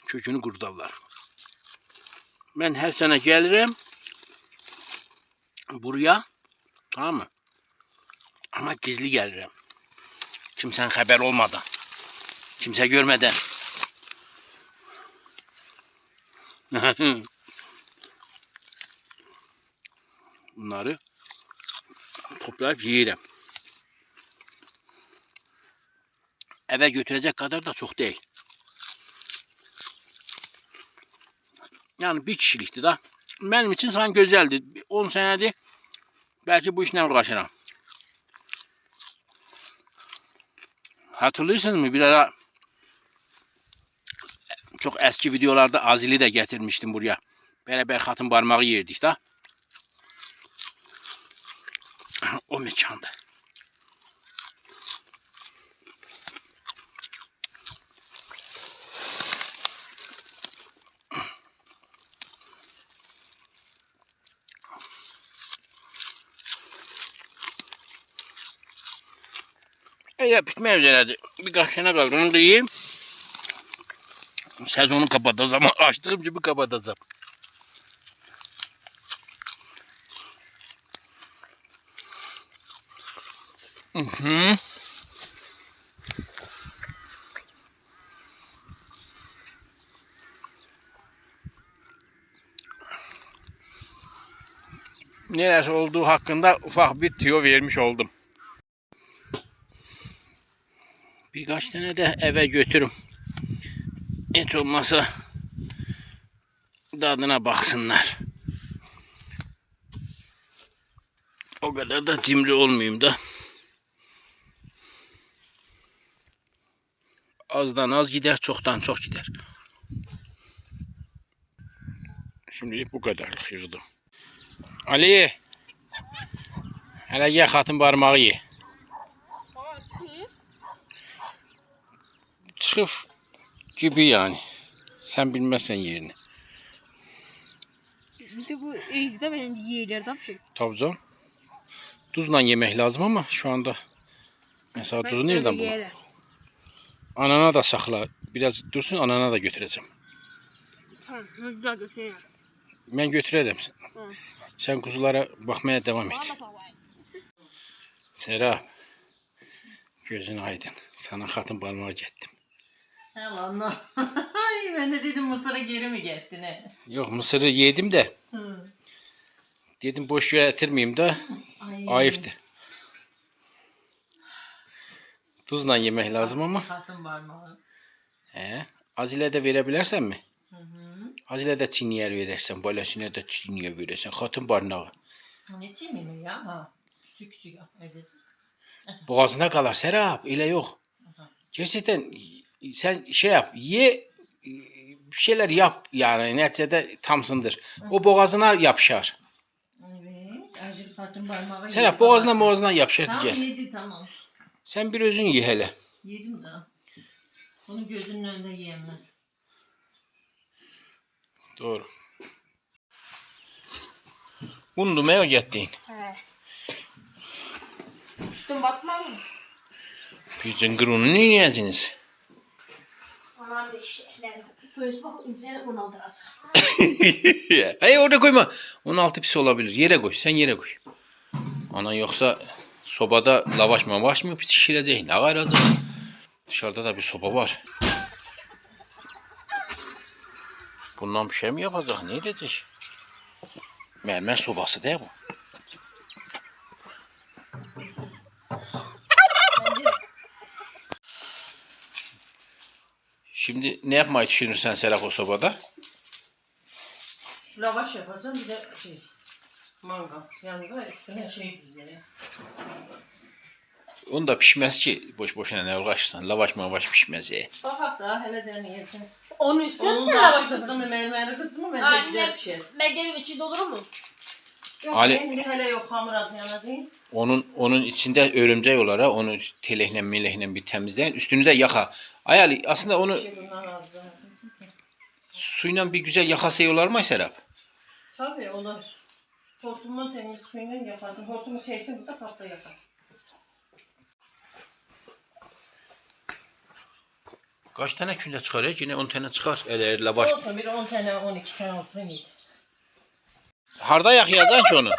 kökünü kurtarlar. Ben her sene gelirim buraya, tamam mı? Ama gizli gelirim. Kimsenin haber olmadan, kimse görmeden. Bunları toplayıp yiyirəm. Eve götürecek kadar da çok değil. Yani bir kişilikti da. Benim için sanki güzeldi. 10 senedir belki bu işle uğraşıram. Hatırlıyorsunuz mu? Bir ara çok eski videolarda Azili de getirmiştim buraya. Beraber hatın parmağı yerdik da. O mekanda. Yapışmaya üzeredir. Birkaç tane kaldı. Onu da yiyeyim. Sezonu kapatacağım. Açtığım gibi kapatacağım. Neresi olduğu hakkında ufak bir tüyo vermiş oldum. Birkaç tane de eve götürüm. Hiç olmazsa tadına baksınlar. O kadar da cimri olmayayım da. Azdan az gider, çoktan çok gider. Şimdilik bu kadarlık yığdım. Ali! Hele gel hatın parmağı ye. Çıkıp gibi yani. Sen bilmezsen yerini. Bir de bu evde ben yiyelerden bir şey. Tabii canım. Tuzla yemek lazım ama şu anda mesela tuzu nereden bulalım? Anana da sakla. Biraz dursun, anana da götüreceğim. Tamam, hızlı götüreyim. Ben götürelim. Sen kuzulara bakmaya devam et. Serap. Gözün aydın. Sana hatın parmağı gettim. Allah. Ay ben de dedim mısırı geri mi gettin he? Yok, mısırı yedim de. Hı. Dedim boş yere getirmeyeyim de. Ayıptır. Tuzla yemek lazım ama. Katın parmağı. Azile de verebilirsen mi? Hı hı. Azile de çiniyer verirsen, balasına da çiniyer verirsen. Katın barnağı. Ne çiğnemi ya? Ha. Küçük küçük yap. Evet. Boğazına kalır Serap. Öyle yok. Aha. Gerçekten sen şey yap. Ye bir şeyler yap yani. Neticede tamsındır. O boğazına yapışar. Evet. Acil katın parmağı. Serap boğazına yapışar Tamam diyecek. yedi tamam. Sen bir özün ye hele. Yedim daha. Onu gözünün önünde yiyemem. Doğru. Bunu dumaya gittin. He. Üstün batmaz mı? Bir zıngırını ne yiyeceksiniz? Anam da işler. Böyle bak üzerine un aldıracak. Hayır orada koyma. 16 pis olabilir. Yere koy. Sen yere koy. Ana yoksa sobada lavaş mı pişirecek? Ne gayrı acaba? Dışarıda da bir soba var. Bundan bir şey mi yapacak? Ne edecek? Mermer sobası değil bu. Bence de. Şimdi ne yapmayı düşünürsen Serap o sobada? Lavaş yapacağım bir de şey. Mangal. Yani da üstüne şey düzeye. Onu da pişmez ki boş boşuna ne uğraşırsan. Lavaş pişmez ya. Bak hatta hele deneyelim. Onun üstüne mi Onun sen başı lavaş kızdı kızdım? mı mermeri kızdı mı ben de Anne, güzel bir şey. Megenin içi dolur mu? Yok Ali- şimdi hele yok hamur az yana değil. Onun içinde örümcek olur ha. Onu telekle melekle bir temizleyin. Üstünü de yaka. Ayali aslında onu Şey bundan az daha. suyla bir güzel yakası yolar mı Serap? Tabii olur. Hortumun temiz suyuyla yaparsın. Hortumu çeksin burada kapta yaparsın. Kaç tane külde çıkar ya? Yine 10 tane çıkar. Eğer lavaş. Olsun bir 10 tane 12 tane olsun iyi. Harda yakacaksın ki onu.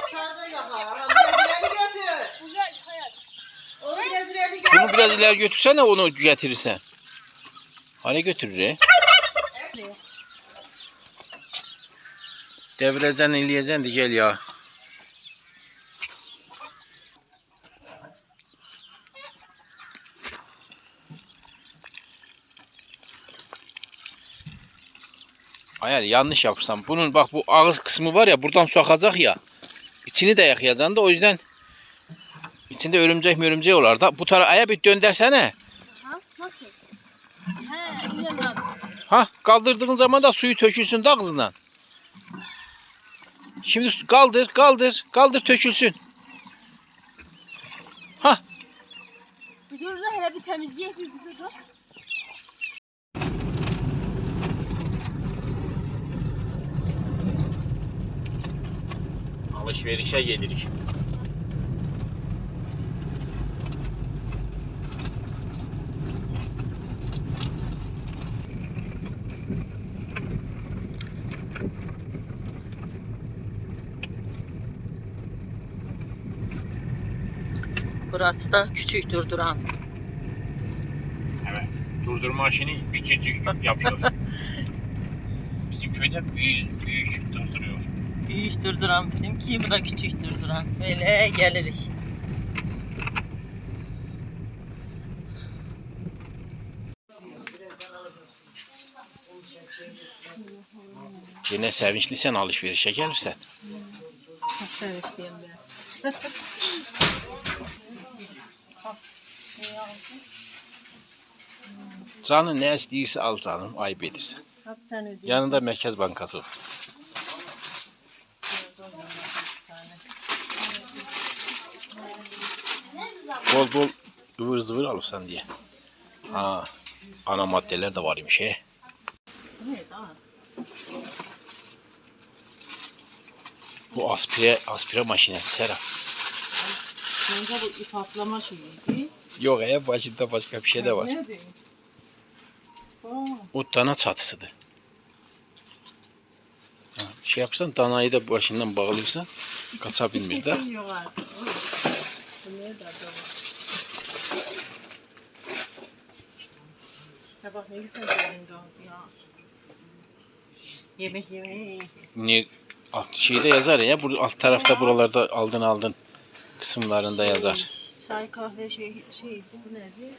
Dışarıda yakar. Birazcık götür. Güzel hayat. Onu birazcık götür. Bunu biraz ileri götürsene onu getirirsen. Hale götürür ya. Devireceksin, eleyeceksin de gel ya. Hayal yanlış yapırsam. Bunun bak bu ağız kısmı var ya buradan su akacak ya. İçini de yakacaksın da o yüzden içinde örümcek olar da. Bu tarafa bir döndersene. Ha? Nasıl? He, güzel. Ha kaldırdığın zaman da suyu tökülsün de ağzından. Şimdi kaldır tökülsün. Ha Bir dur da hele bir temizleyek bir dur. alışverişe gelirik. Burası da küçük durduran. Evet. Durdurma işini küçücük yapıyor. Bizim köyde büyük durduruyor. Büyük durduran bizimki, bu da küçük durduran. Böyle gelirik. Yine sevinçlisen alışverişe gelirsen. Çok sevinçliyim ben. Canın ne istiyorsa al canım, ayıp edirsen. Hep sen ödüyorsun. Yanında Merkez Bankası var. Bol ıvır zıvır alırsan diye. Ha, ana maddeler de varmış he. Bu ne daha? Bu aspire makinesi Serap. Bence bu ip atlama şeyi değil. Yok ya başında başka bir şey de var. Ne diyorsun? O dana çatısıdır. Ha, şey yapsan danayı da başından bağlıyorsan kaçabilmir de. Yok artık. Bu ne de acaba? Ya bak ne güzel göründü ya. Yemek yemeği iyi. Ne alt şeyde yazar ya. Bu alt tarafta buralarda aldın kısımlarında yazar. Çay kahve şeydi bu nedir?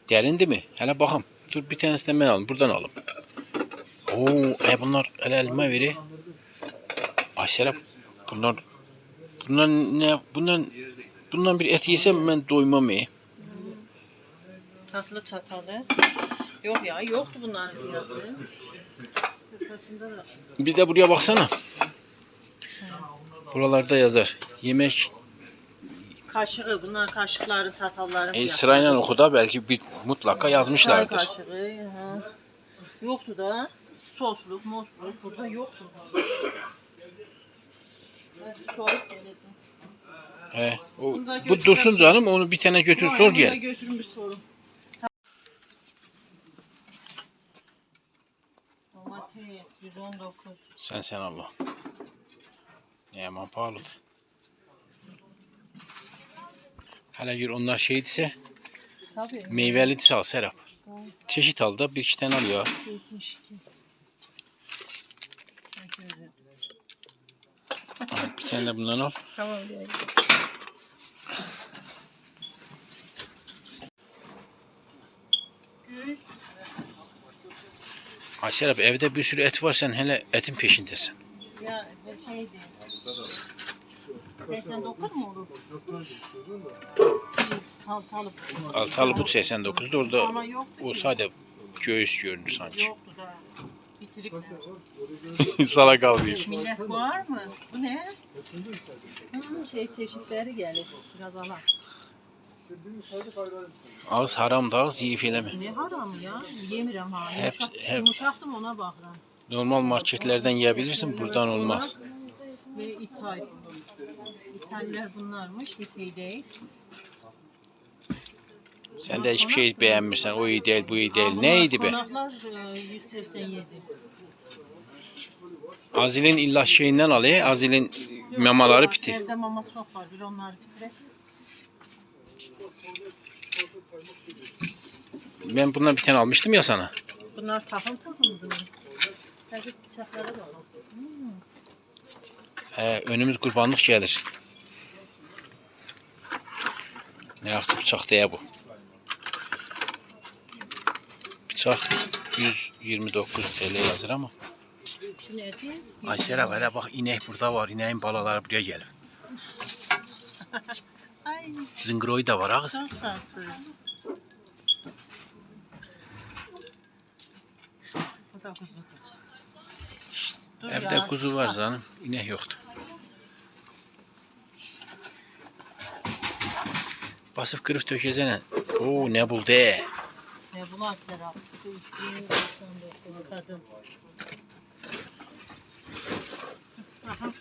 Derindi mi? Hele bakalım. Dur bir tanesini ben alayım. Buradan alayım. Oo, bunlar hele elma veri. Ay Serap. Bunlar ne? Bundan bir et yesem ben doymam ya. Tatlı çatalı. Yok ya, yoktu bunların fiyatı. Kırkasında da. Bir de buraya baksana. Buralarda yazar. Yemek Kaşığı, bunlar kaşıkların, çatalların fiyatı. sırayla oku da belki bir mutlaka Çay yazmışlardır. kaşığı. Ha. Yoktu da. Sosluk, mosluk. Burada yoktu. Hadi sorup geleceğim. Bu dursun canım, onu bir tane götür sor Bunu da gel. götürmüş sorun. Domates 119. Sen Allah. Ne yaman pahalıdır. Hele gör onlar şeydise, Tabii. meyveliyse al Serap. Tamam. Çeşit al da bir iki tane al ya. 72. Bir tane de bundan al. Tamam diye. Ay Serap, evde bir sürü et var, sen hele etin peşindesin. Ya şeydi. 89 mu olur? Salçalı. Altalı but 89'da orada Ama yoktu o ki. sade göğüs görünür sanki. Yoktu da. Bitirik. Sana kalmış. Millet var mı? Bu ne? Çeşitleri gelir. Biraz ala. Ağız haram da ağız yiyip eleme. Ne haram ya? Yemirəm ha. Hep- hep- Yumuşaktım ona bakıram. Normal marketlerden yiyebilirsin, buradan olmaz. Ve ithal. İthaller bunlarmış. Bir şey değil. Sen de hiçbir şey beğenmirsen, o iyi değil, bu iyi değil. Neydi be? Konaklar 187. Azil'in illa şeyinden al ya. Azil'in mamaları bitir. Evde mama çok var. Bir onları bitirek. Ben bundan bir tane almıştım ya sana. Bunlar takım bunlar. Sadece bıçaklara bakalım. Önümüz kurbanlık gelir. Ne yaptı bıçak diye bu. Bıçak 129 TL yazır ama. Şu nedir? Ay Serap, hele bak, inek burada var. İneğin balaları buraya gelir. Ay Zıngroyu da var ağız. çok tatlı. Bu da kuzu. Dur Evde ya. kuzu var canım. İnek yoktu. Basıp kırıp dökeceğine. Oo, ne buldu? Ne bulan Serap? 3099 kadın. Aha.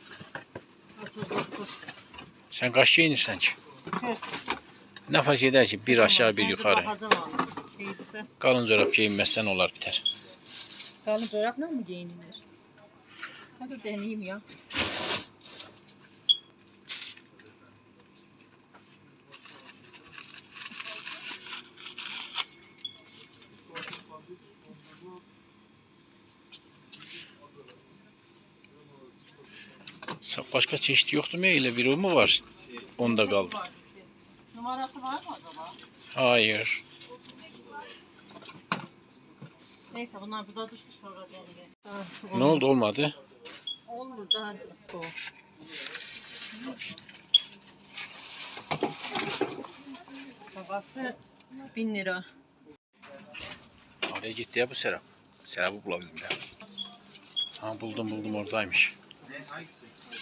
39. Sen kaçça inirsen ki? 40. Ne fark eder ki? Bir aşağı bir Ben de yukarı. bakacağım abi. Şeydise. Kalın çorap giyinmezsen olar biter. Kalın çorapla mı giyinilir? Hadi deneyeyim ya. Başka çeşit yoktu mu? Öyle bir o mu var? Onda kaldı. Numarası var mı acaba? Hayır. Neyse bunlar bu da düşmüş sonra deneyim. Ne oldu, olmadı? Olmadı daha o. Babası 1000 lira. Oraya gitti ya bu Serap. Serap'ı bulabildim ya. Ha, buldum oradaymış.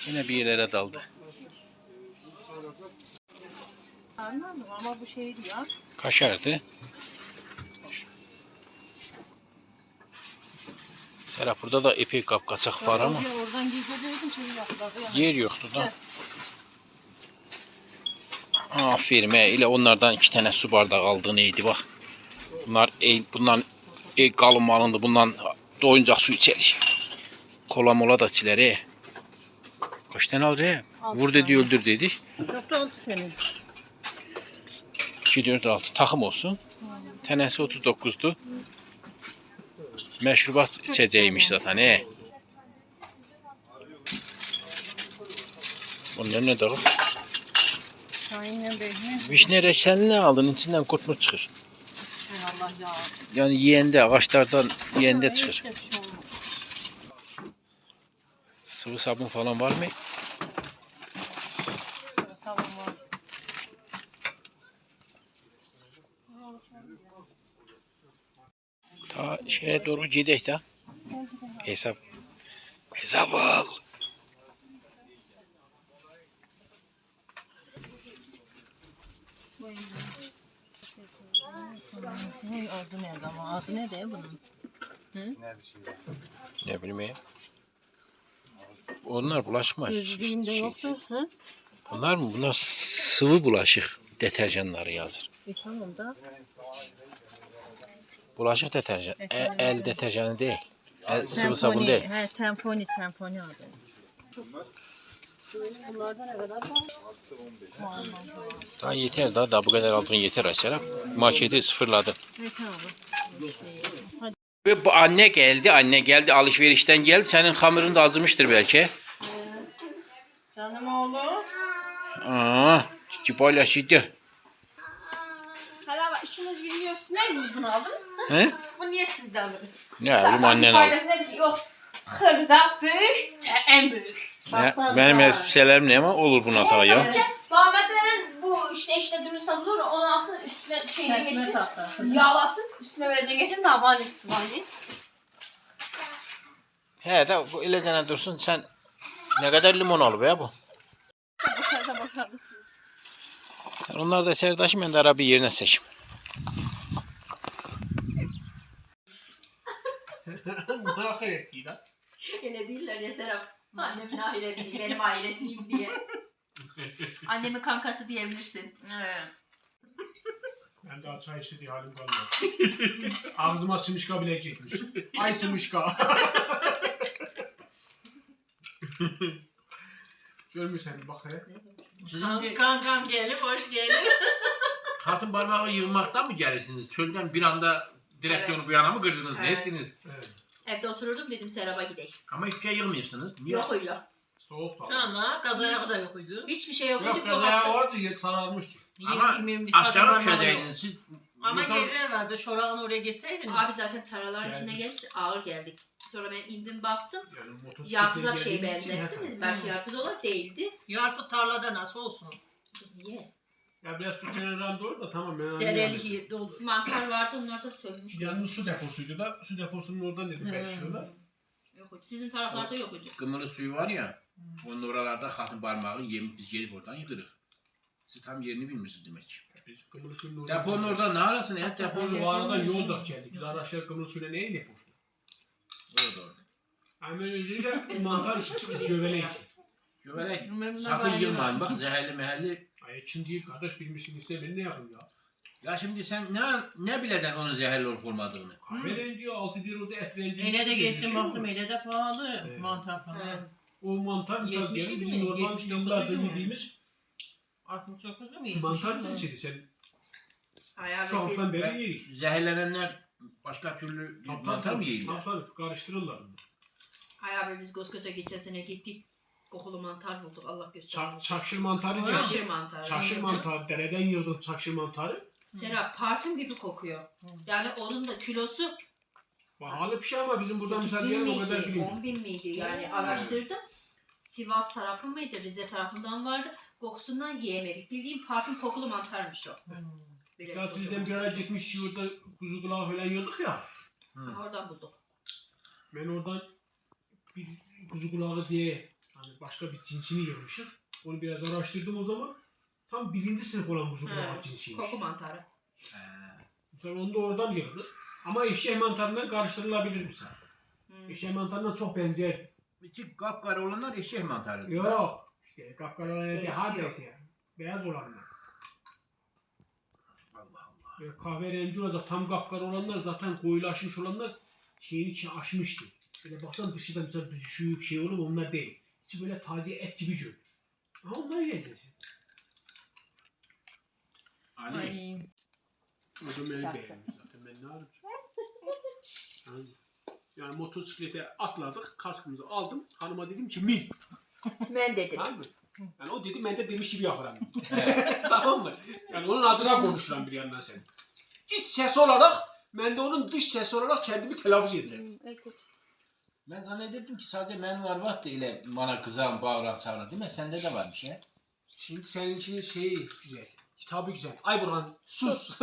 Yine bir yerlere daldı. Anladım ama bu şeydi ya. Kaşardı. Serap, burada da epey kapkaçak var ama Oraya oradan gizlediydim şimdi yaptılar. yer yoktu da. Aferin ile onlardan 2 tane su bardağı aldığın iyiydi bak. Bundan kalın malındı. Bundan doyuncak su içer. Kola mola da içiler. Kaç tane alacak? Vur dedi, öldür dedi. Yok da 6 senin. 2, 4, 6 takım olsun. Tanesi 39'du. Meşrubat içeceğiymiş zaten. Onlar ne dağı? Şahinle Behmi. Vişne reçelini aldın, içinden kurtmuş çıkır. Allah ya. Yani yiyende, ağaçlardan yiyende çıkır. Hiç de bir şey olmaz. Sıvı sabun falan var mı? Sabun var. Ta şeye doğru gidek de. Hesap al. Bunun adı nerede ama? Adı ne de bunun? Ne bileyim ya. Onlar bulaşmaz. Gözlüğünde yoksa. Ha? Bunlar mı? Bunlar sıvı bulaşık deterjanları yazır. Tamam da. Bulaşık deterjan. El deterjanı değil. Sıvı sabun değil. He, senfoni adı. Bunlarda ne kadar var? Daha yeter daha bu kadar aldın yeter Aysel. Marketi sıfırladı. Ne tamam. Hadi. Ve bu anne geldi alışverişten geldi. Senin hamurun da acımıştır belki. Canım oğlum. Paylaşıydı. Hala bak işiniz biliyor. Siz ne bunu aldınız? He? Bu niye siz de aldınız? Ne bileyim annen aldı. Faydası ne? Yok. Hırda büyük, en büyük. Benim elbiselerim ne ama olur buna ta ya. Muhammed'in bu işte dünü satılır. Onu alsın üstüne şeyini Kesme geçsin. tahtası. Yağlasın. Üstüne verecek geçsin. Daha valiz. He de bu ilecene dursun sen ne kadar limon al be bu. Bu kadar boşaltırsınız. Sen onları da serdaşım ben de ara bir yerine seçim. Öyle değiller ya Serap. Annemin ahiretliği, benim ahiretliyim diye. Annemin kankası diyebilirsin. Evet. Ben daha çay içti diye halim kalmadı. Ağzıma sımışka bile çekmiş. Ay sımışka. Görmüş sen bak hele. Kankam gelip hoş geldin. Katın parmağı yığmaktan mı gelirsiniz? Çölden bir anda direksiyonu bu yana mı kırdınız? Ne Evet. ettiniz? Evet. Evde otururdum dedim Serap'a gidelim. Ama hiçbir şey yığmıyorsunuz. Niye? Yok öyle. Soğuk da. Sonra kazaya da yokuydu. Hiçbir şey yok. Yok Gidip kazaya vardı ya sararmış. Ama aşağı köşedeydiniz siz. Ama yukarı- geriler vardı. Şorağın oraya geçseydin. Abi zaten taraların Geldik. içine gelirse ağır geldik. Sonra ben indim baktım. Yani motosiklet Yarpıza bir şey geldiği için benzettim dedim. Belki yarpız olur değildi. Yarpız tarlada nasıl olsun? Niye? Ya biraz su kenarından doğru da tamam. Ben Dereli yerde olur. Mantar vardı onlar da sönmüş. Yalnız su deposuydu da su deposunun oradan dedim besliyorlar. Yok, sizin taraflarda yok hocam. Kımılı suyu var ya. Onun oralarda katın parmağı yemiş biz gelip oradan yıkırık. Siz tam yerini bilmiyorsunuz demek. Biz kımılı suyun oradan. Deponun orada ne arasın ya? Deponun o arada yol da geldik. Biz araçlar kımılı suyla neyi deposu? Orada. Hemen özüyle mantar işi çıktı gövele için. Göbelek. Memnun Sakın haberim yılmayın yok. bak zehirli mehelli. Ay için değil kardeş bilmişsin ise ben ne yapayım ya? Ya şimdi sen ne bileceksin onun zehirli olup olmadığını? Kahverenci 6 bir orada et renci. Ele de gittim şey baktım olur. ele de pahalı Evet. mantar falan. O mantar mesela 70 diyelim idi bizim mi? normal 79 yıllarca idi mi? yediğimiz 69'u mu? mantar çeşidi sen Ayağı şu alttan beri yiyin. Zehirlenenler başka türlü mantar mı yiyorlar? Tabii karıştırırlar onu. Ayağı biz koskoca geçen sene gittik. Kokulu mantar bulduk Allah göstermesin. Çakşır mantarı Çakşır çekti. mantarı. Çakşır mantarı dereden yıldım çakşır mantarı. Serap parfüm gibi kokuyor. Yani onun da kilosu Pahalı bir şey ama bizim buradan 8 mesela bin diyelim o kadar miydi, bilmiyorum. 10 bin miydi? Yani araştırdım. Sivas tarafı mıydı, Rize tarafından vardı. Kokusundan yiyemedik. Bildiğim parfüm kokulu mantarmış o. Böyle Mesela kocaman. sizden bir ara gitmiş yurda kuzu kulağı falan yiyorduk ya. Oradan bulduk. Ben oradan bir kuzu kulağı diye hani başka bir cinsini yemişim. Onu biraz araştırdım o zaman. Tam 1. sınıf olan kuzu kulağı He, cinsiymiş. koku mantarı. Mesela onu da oradan yırdı. Ama eşek mantarından karıştırılabilir mesela. Hmm. Eşek mantarına çok benzer. İçi kapkara olanlar eşek mantarı. Yok. İşte kapkara olan Değişiyor. hard ya. Beyaz olanlar. Allah Allah. Böyle kahverengi olacak tam kapkara olanlar zaten koyulaşmış olanlar şeyin içine aşmıştı. Böyle baksan dışından mesela düşük şey olur onlar değil. İçi böyle taze et gibi görünür. Ama onlar yiyeceğiz. Ali. Ay. O da beni beğendi zaten ben ne yapayım. Yani motosiklete atladık, kaskımızı aldım. Hanıma dedim ki mi? Ben dedim. Tamam mı? Yani o dedi, ben de demiş gibi yaparım. Tamam mı? Yani onun adına konuşuram bir yandan sen. İç ses olarak, ben de onun dış ses olarak kendimi telaffuz ederim. Ben zannederdim ki sadece benim arvat ile bana kızan, bağıran, çağıran değil mi? Sende de varmış ya. Şimdi senin için şeyi güzel. Kitabı güzel. Ay Burhan sus.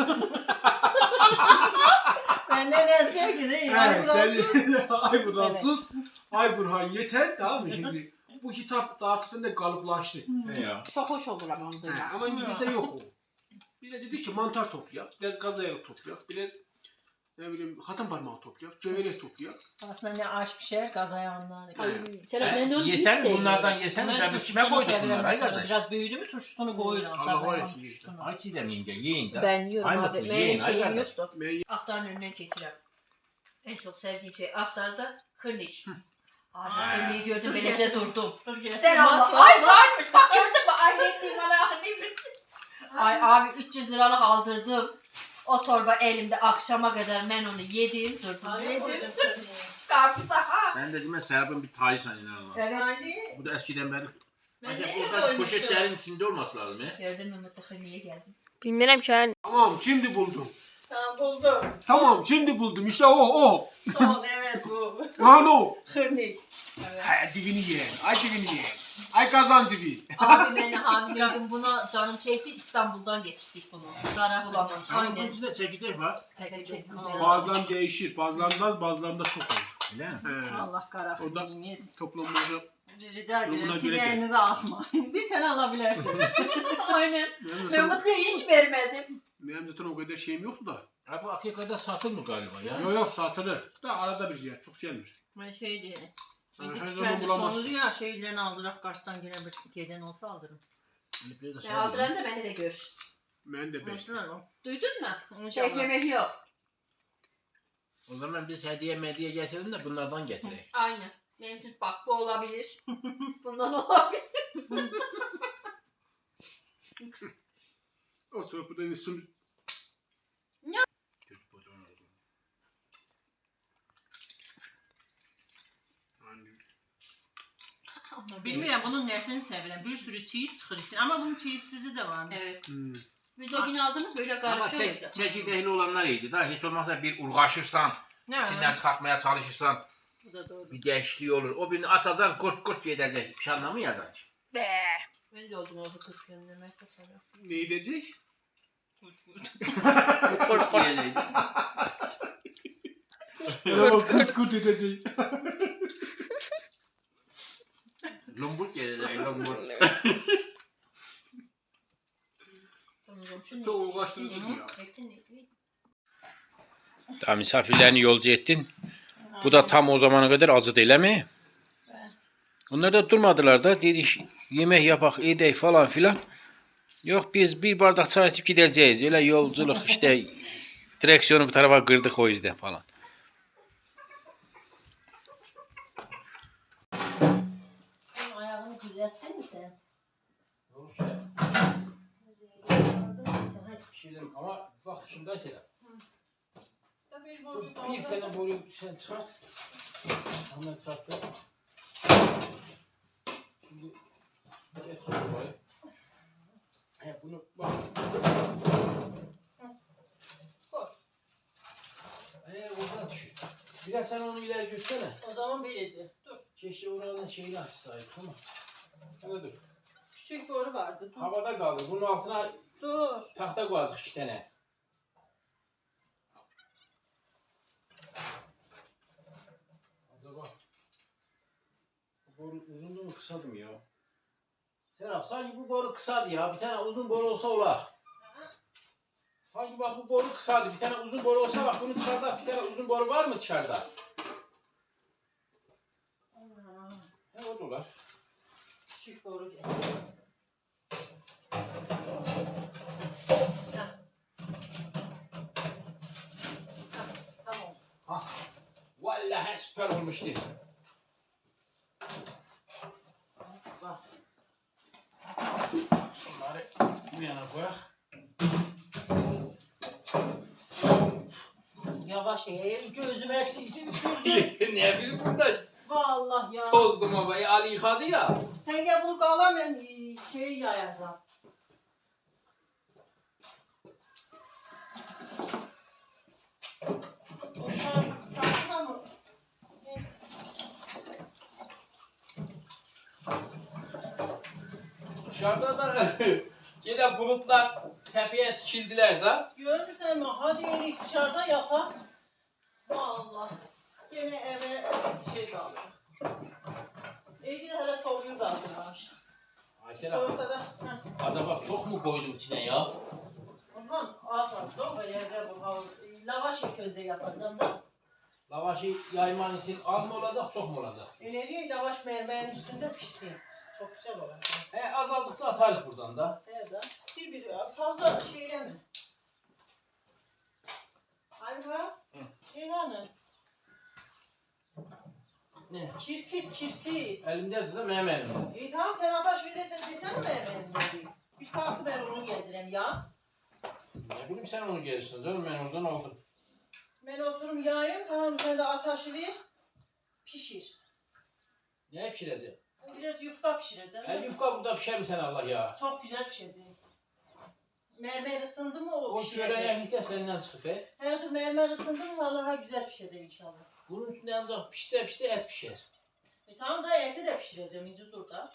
Benden ezecek ki değil. Yani sen Ay Burhan Evet. sus. Ay Burhan yeter, tamam mı şimdi? Bu hitap daha kısında kalıplaştı. Ne ya? çok hoş olur ama onu duymak. Ama bizde yok o. Bize dedi ki mantar toplayak, biraz gazayarak toplayak, biraz ne bileyim hatın parmağı toplayak, cövelek toplayak. Aslında ne aş pişer gaz ayağından. Yesen bunlardan yesen Ben de biz kime koyduk bunları ay kardeş? Biraz büyüdü mü turşusunu koyuyorum. Allah var etsin işte. Ay Çiğdem yenge yiyin de. Ben yiyorum Ay abi. mutlu, Benim yiyin, ay şeyim kardeş. yoktu. Ben Aktarın önünden geçirem. En çok sevdiğim şey aktarda hırniş. Abi Aa. hırniyi gördüm böylece durdum. Dur gelsin. Sen Allah ay varmış bak gördün mü anneciğim bana hırniyi. Ay abi 300 liralık aldırdım. O torba elimde akşama kadar ben onu yedim durdum yedim. Karpuzda ha. Sen de değil mi Serap'ın bir tayı sen inanılmaz. Evet. Ali. Bu da eskiden beri. Ben Acaba neyle oradaki koymuştum? poşetlerin içinde olması lazım ya. Gördün mü mutlu hırniye geldim. Bilmirəm ki, hani Tamam şimdi buldum. Tamam buldum. Tamam şimdi buldum işte o. Son evet bu. Lan o. Hırnik. He divini yiyen. Ay divini yiyen. Ay kazan divi. Abi ben hamileydim buna canım çekti İstanbul'dan getirdik bunu. Zara bulamam. Ama bunun Aynen. içinde çekirdek var. Evet, çok güzel. Bazılarında değişir. Bazılarında bazılarında çok olur. Öyle mi? He. Allah O da karafınız. toplamada Rica Durumuna ederim siz göre de. elinize atmayın. Bir tane alabilirsiniz. Aynen. benim Ben zaten, mutluya hiç vermedim. benim zaten o kadar şeyim yoktu da. Ha bu hakikaten satılmıyor galiba ya. Yok satılır. Da arada bir yer çok gelmiş. Ben şey diyelim. Ha, Şimdi her zaman kendi bulamazsın. sonu ya şeylerini aldırak karşıdan gelen bir Türkiye'den olsa alırım. Hani bir de Ben söyleyeyim. aldıranca beni de gör. Ben de beş. Nasıl o? Duydun mu? İnşallah. Beklemek yok. O zaman biz hediye medya getirelim de bunlardan getireyim. Aynen. Benim için bak bu olabilir. Bundan olabilir. O tarafı da isim. Bilmiyorum bunun nesini sevilen. Bir sürü cheese çıkır işte. Ama bunun cheese'sizi de varmış. Evet. Hmm. Biz o gün aldığımız böyle Ama karışıyordu. çekirdekli olanlar iyiydi. Daha hiç olmazsa bir uğraşırsan, Ne içinden çıkartmaya çalışırsan Bu da doğru. bir değişikliği olur. O birini atacaksın kurt kurt gidecek. Bir şey anlamı yazacaksın. Ben de oldum o kız kendine. Ne edecek? Kurt diyecek. Kurt edecek. Lumbur gelecek lumbur. Çok uğraştırıcı ya. Daha misafirlerini yolcu ettin. Bu da tam o zamana kadar acı değil mi? Onlar da durmadılar da dedik yemek yapak edek falan filan. Yok biz bir bardak çay içip gideceğiz. Öyle yolculuk işte direksiyonu bu tarafa kırdık o yüzden falan. Senin ayağını düzeltsin mi sen? Ama bak şimdi mesela Tabii bir tane boru sen çıkart. Hemen çıkarttı. Şimdi geç buraya. He bunu bak. Oradan düşür. Biraz sen onu ileri götürsene. O zaman böylece. Dur. Keşke oranın şeyini açsaydık ama. Hadi dur. Küçük boru vardı. Dur. Havada kaldı. Bunun altına Dur. tahta koyacak 2 tane. Acaba bu boru uzundu mu kısadı mı ya? Serap sanki bu boru kısadı ya. Bir tane uzun boru olsa olar. Sanki bak bu boru kısadı. Bir tane uzun boru olsa bak bunun dışarıda bir tane uzun boru var mı dışarıda? He o da olar. Küçük boru gel. Tamam. Vallahi süper olmuştu. Bak. Şunları bu yana koyak. Yavaş eğil. Gözüme tükürdü. Ne bileyim burada Vallahi ya. tozlu babayı Ali yıkadı ya. Sen gel bunu kala ben şey yayacağım. O sakin ama. Neyse. Dışarıda da yine bulutlar tepeye tikildiler da. Görürsen mi? Hadi erik dışarıda yapar. Vallahi. Gene eve şey kaldı. İyi de hele soğuğu kaldırmış. Aysel abi, Soğukta da. Heh. acaba çok mu koydum içine ya? Aman az az da o yerde bu. Lavaş ilk önce yapacağım da. Lavaşı yayman için az mı olacak, çok mu olacak? İleriye lavaş mermerin üstünde pişsin. Çok güzel olur. Azaldıkça atarız buradan da. Evet. Bir fazla şeyleme. Ayva. Hanım. Ne? Kirpit. Elimde de benim elimde. İyi tamam sen ataş vereceksin desene mermerin. Bir saat ben onu gezdireyim ya. Ne bileyim sen onu gelirsin canım, ben oradan aldım. Ben oturum yağayım tamam sen de ataşı ver. Pişir. Ne pişireceğim? Biraz yufka pişireceğim. Yufka burada pişer mi sen Allah ya? Çok güzel pişecek. Mermer ısındı mı o O pişecek. göreneklik de senden çıkıp Her dur mermer ısındı mı vallahi güzel pişecek inşallah. Bunun üstünde ancak pişse et pişer. Tamam da eti de pişireceğim indi dur da.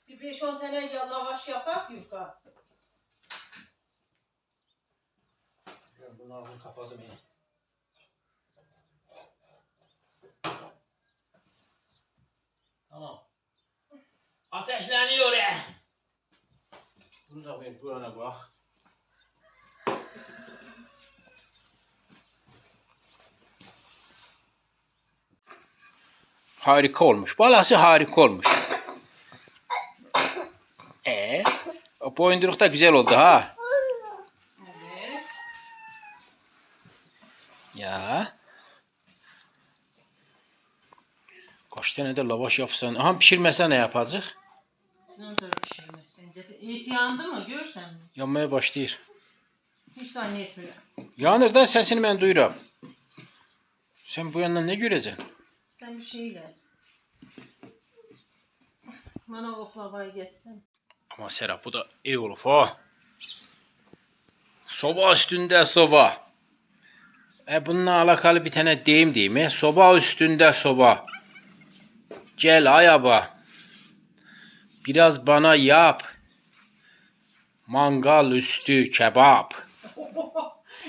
Bir 5-10 tane lavaş yapar yufka. Ben bunun ağzını kapadım yine. Tamam. Ateşleniyor ya. Bunu da ver burana bak. Harika olmuş. Balası harika olmuş. O boyunduruk da güzel oldu ha. Evet. Ya. Kaç tane de lavaş yapsan. Aha pişirmesen ne yapacak? Nasıl pişirmez sence? Et yandı mı görsen mi? Yanmaya başlayır. Hiç zannetmiyorum. Yanır da sesini ben duyuram. Sen bu yandan ne göreceksin? Sen bir şeyle. Bana oklavayı geçsin. Ama Serap bu da iyi olur ha. Soba üstünde soba. Bununla alakalı bir tane deyim değil mi? Soba üstünde soba. Gel ayaba. Biraz bana yap. Mangal üstü kebap.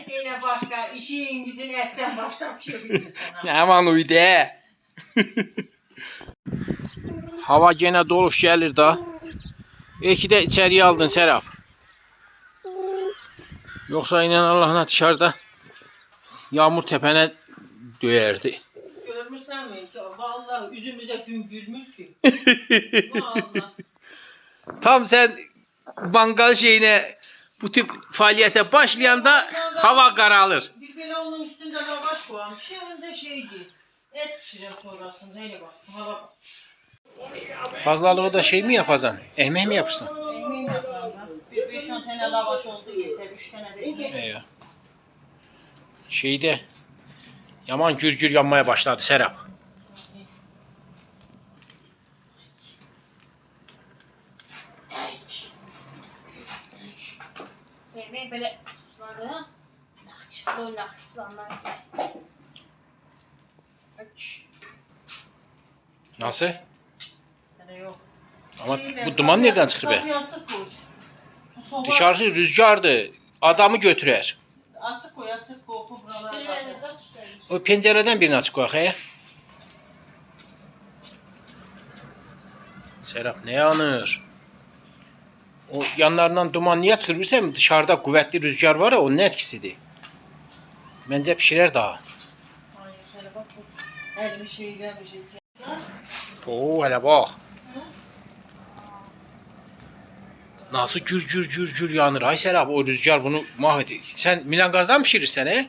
Yine başka işin gücün etten başka bir şey bilirsin ha. Ne aman uydu. Hava gene doluş gelir da. İyi de içeriye aldın Serap. Yoksa inan Allah'ına dışarıda yağmur tepene döyerdi. Görmüşsen mi? Vallahi yüzümüze gün gülmüş ki. Vallahi. Tam sen mangal şeyine bu tip faaliyete başlayanda hava karalır. Bir pilavın üstünde lavaş koymuş. Şey önünde şeydi. Et pişireceğim sonrasında. Hele bak. Hala bak. Fazlalığı da şey mi yapacaksın? Ekmek mi yapırsın? Ekmeğim yaparım da. Bir 5-10 tane lavaş oldu yeter. 3 tane de ekmek. Şeyde yaman gürgür yanmaya başladı Serap. Sevmeyi böyle açıkladı. Böyle açıklanlarsa. Nasıl? Hele yok. Ama Şeyle, bu duman nereden çıktı be? kapıyı açık koy. Bu soba Dışarısı rüzgardı. Adamı götürer. açık koy koku buralar. Üstlerinize üstlerinize. O pencereden birini açık koy. He? Serap ne yanır? O yanlarından duman niye çıkır bilsem dışarıda kuvvetli rüzgar var ya onun etkisidir. Bence pişirer daha. Hayır hele bak bu. Her bir şeyler bir şey. Oo hele bak. Nasıl gür gür gür gür yanır. Ay Serap o rüzgar bunu mahvediyor. Sen Milan gazdan mı pişirirsen he? Yani.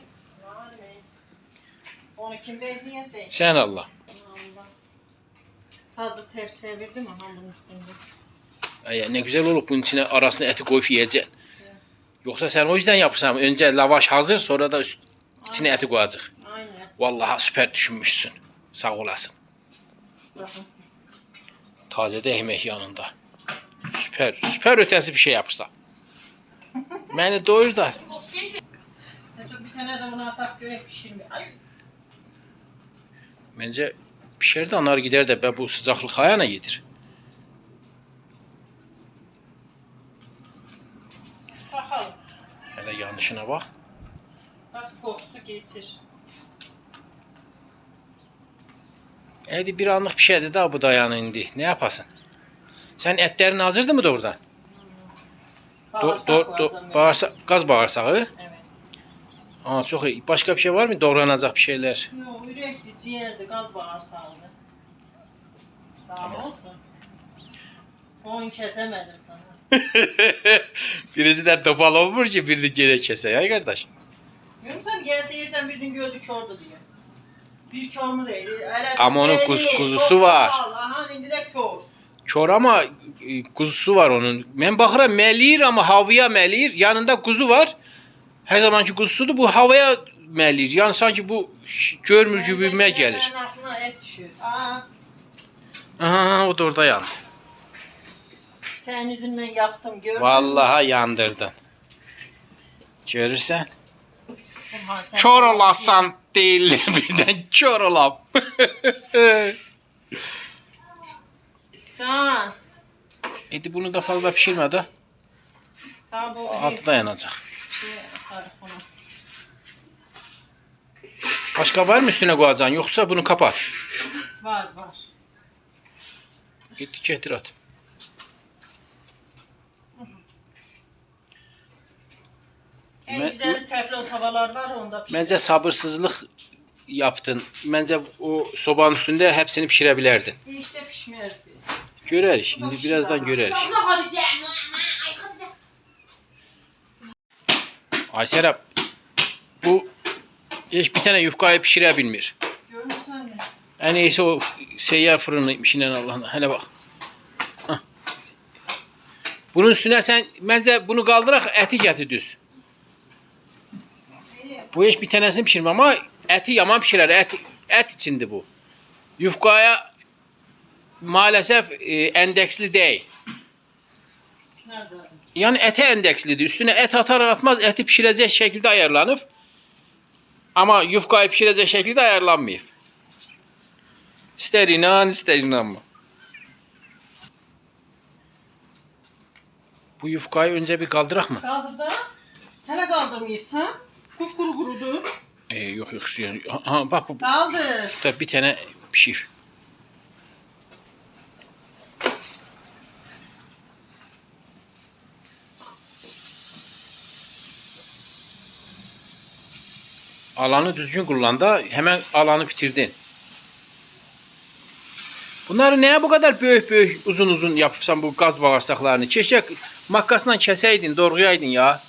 Onu kim bekleyecek? Sen Allah. Allah. Sadece ters çevirdim ama bunun üstünde. Ay, ne güzel olur bunun içine arasına eti koyup yiyeceksin. Yoksa sen o yüzden yapırsan önce lavaş hazır sonra da içine eti koyacak. Aynen. Vallahi süper düşünmüşsün. Sağ olasın. Bakın. Taze de yemek yanında. Süper, süper ötesi bir şey yapırsa. Beni doyur da. Dur bir tane de bunu atak görek pişirme. Ay. Bence pişer de onlar gider de be bu sıcaklık ayağına yedir. Bakalım. Hele yanlışına bak. Bak kokusu geçir. Hadi bir anlık bir şeydi daha bu dayanı indi. Ne yapasın? Sen etlerin hazırdı mı doğrudan? Bağırsak var Bağırsak, gaz bağırsağı. Evet. Aa, çok iyi. Başka bir şey var mı? Doğranacak bir şeyler. Yok, yürekti, ciğerdi, gaz bağırsağıydı. Daha Tamam. olsun. Boyun kesemedim sana. Birisi de topal olmuş ki birini gene kese ya kardeş. Görüm sen gel deyirsen birinin gözü kördü diye. Bir kör mü değil? Ama onun kuzusu var. Aha indi de kör. Çor ama kuzusu var onun. Ben bakıram meliyir ama havaya meliyir. Yanında kuzu var. Her zamanki kuzusudur. Bu havaya meliyir. Yani sanki bu görmür gibime gelir. Senin aklına et düşür. Aa, Aha, o da orada yandı. senin yüzünden yaktım gördün mü? Vallahi yandırdın. Görürsen. Ulan sen- Kör olasan değil birden kör olam. Can. Edi bunu da fazla pişirme de. Tamam bu Altı da yanacak. şey atarız bunu. Başka var mı üstüne koyacaksın yoksa bunu kapat. Var var. Eti getir at. En Ben- güzeli teflon tavalar var onda pişir. Bence sabırsızlık yaptın. Bence o sobanın üstünde hepsini pişirebilirdin. Bir işte pişmez biz. Görer şimdi birazdan görer. Hatice. Ay Hatice. Aysel bu hiç bir tane yufkayı pişirebilmir. Görürsen mi? En iyisi o seyyar fırınıymış inan Allah'ına. Hele bak. Hah. Bunun üstüne sen bence bunu kaldırak eti getir düz. Bu hiç bir tanesini pişirme ama eti yaman pişirer. Et içindi bu. Yufkaya maalesef endeksli değil. Nazarım. Yani ete endekslidir. Üstüne et atar atmaz eti pişirecek şekilde ayarlanır. Ama yufkayı pişirecek şekilde ayarlanmıyor. İster inan ister inanma. Bu yufkayı önce bir kaldırak mı? Kaldır da. Hele kaldırmayırsan. Kuş kuru kurudu. Yok yok. Aha, bak bu Kaldır. da bir tane pişir. Alanı düzgün kullan da hemen alanı bitirdin. Bunları neye bu kadar büyük uzun uzun yapırsan bu gaz bağırsaklarını? Keşke makasla keseydin, doğrayaydın ya.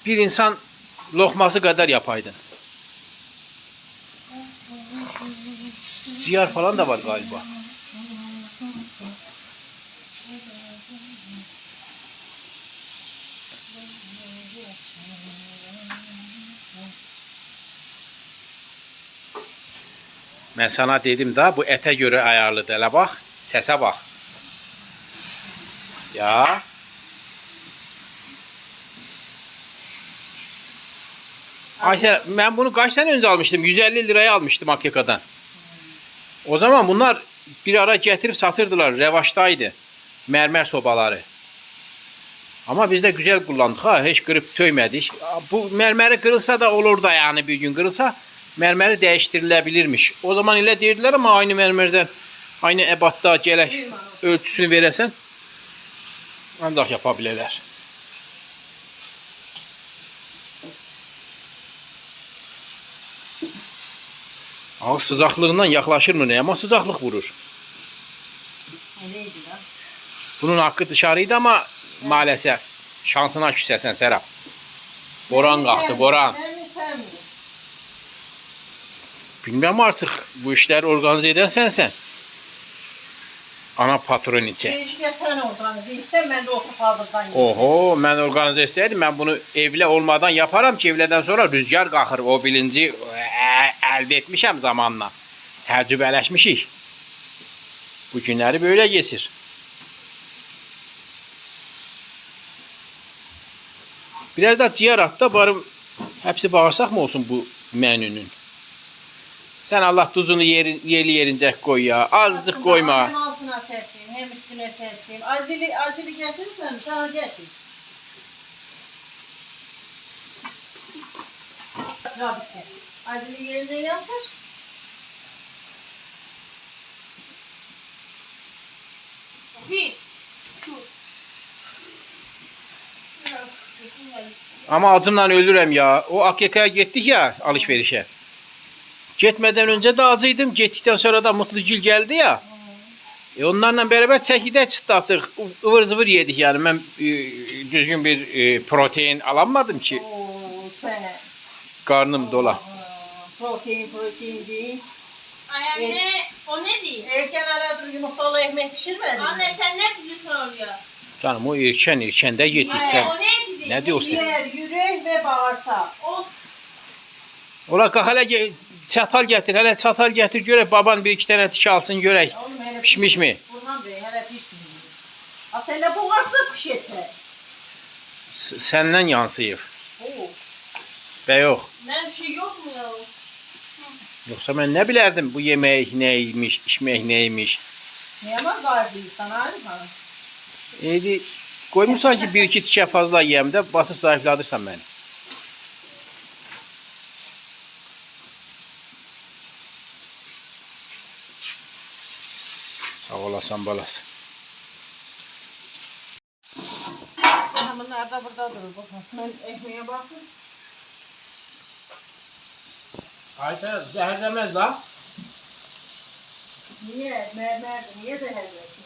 Bir insan lokması kadar yapaydın. Ciğer falan da var galiba. Ben sana dedim da bu ete göre ayarlıdır. Hele bak, sese bak. Ya. Ayşe ben bunu kaç sene önce almıştım? 150 liraya almıştım Akika'dan. O zaman bunlar bir ara getirip satırdılar. Revaçtaydı. Mermer sobaları. Ama biz de güzel kullandık ha. Hiç kırıp töymedik. Bu mermeri kırılsa da olur da yani bir gün kırılsa mermeri değiştirilebilirmiş. O zaman ile deyirdiler ama aynı mermerden aynı ebatta gerek ölçüsünü veresen ancak yapabilirler. Ama sıcaklığından yaklaşır mı ne? Ama sıcaklık vurur. Neydi lan? Bunun hakkı dışarıydı ama maalesef şansına küsersen Serap. Boran kalktı, boran. Sen mi? Bilmem artık bu işleri organize eden sensen. Ana patron için. İşte sen organize etsen ben de oturup hazırdan yedim. Oho, ben organize etseydim ben bunu evle olmadan yaparım ki evleden sonra rüzgar kalkır. O bilinci elde etmişim zamanla. Tecrübeleşmişik. Bu günleri böyle geçir. Biraz da ciğer at da bari hepsi bağırsak mı olsun bu menünün? Sen Allah tuzunu yerli yerince koy ya. Azıcık koyma. Hem altına serpeyim hem üstüne serpeyim. Azili getirirsen sana getir. Azili yerine yaptır. Bir. Ama acımdan ölürüm ya. O AKK'ya gittik ya alışverişe. Gitmeden önce de acıydım. Gittikten sonra da Mutlucul geldi ya. Onlarla beraber çəkidək çıxdı artıq. Ivır zıvır yedik yani. Ben düzgün bir protein alamadım ki. Oo sen. Karnım dola. Protein değil. Anne o ne değil? Erken aradır yumurtalı ekmek pişirmedin mi? Anne sen ne diyorsun oraya? Canım o erken de yedik sen. O ne dedi? Ne diyorsun? Ciğer, yürek ve bağırsak. O Ola qalx hələ çatal gətir. Hələ çatal gətir görək baban bir iki tane tik alsın görək. Oğlum hele Pişmiş mi? Burhan Bey hele pişmiyor. Atella boğazı pişirse. Səndən yansıyıb. Oo. Bə yox. ne bir şey yok mu ya? Yoksa ben ne bilerdim bu yemek neymiş, içmek neymiş. Ne ama galiba sana aynı hanım. Koymuşsan ki bir iki tike fazla yiyem de basıp zayıfladırsan beni. Sağ olasın balasın. Bunlar da burada durur. Bakın ben ekmeğe bakın. Ayşe zehirlemez la. Niye? Mermer niye zehirlesin?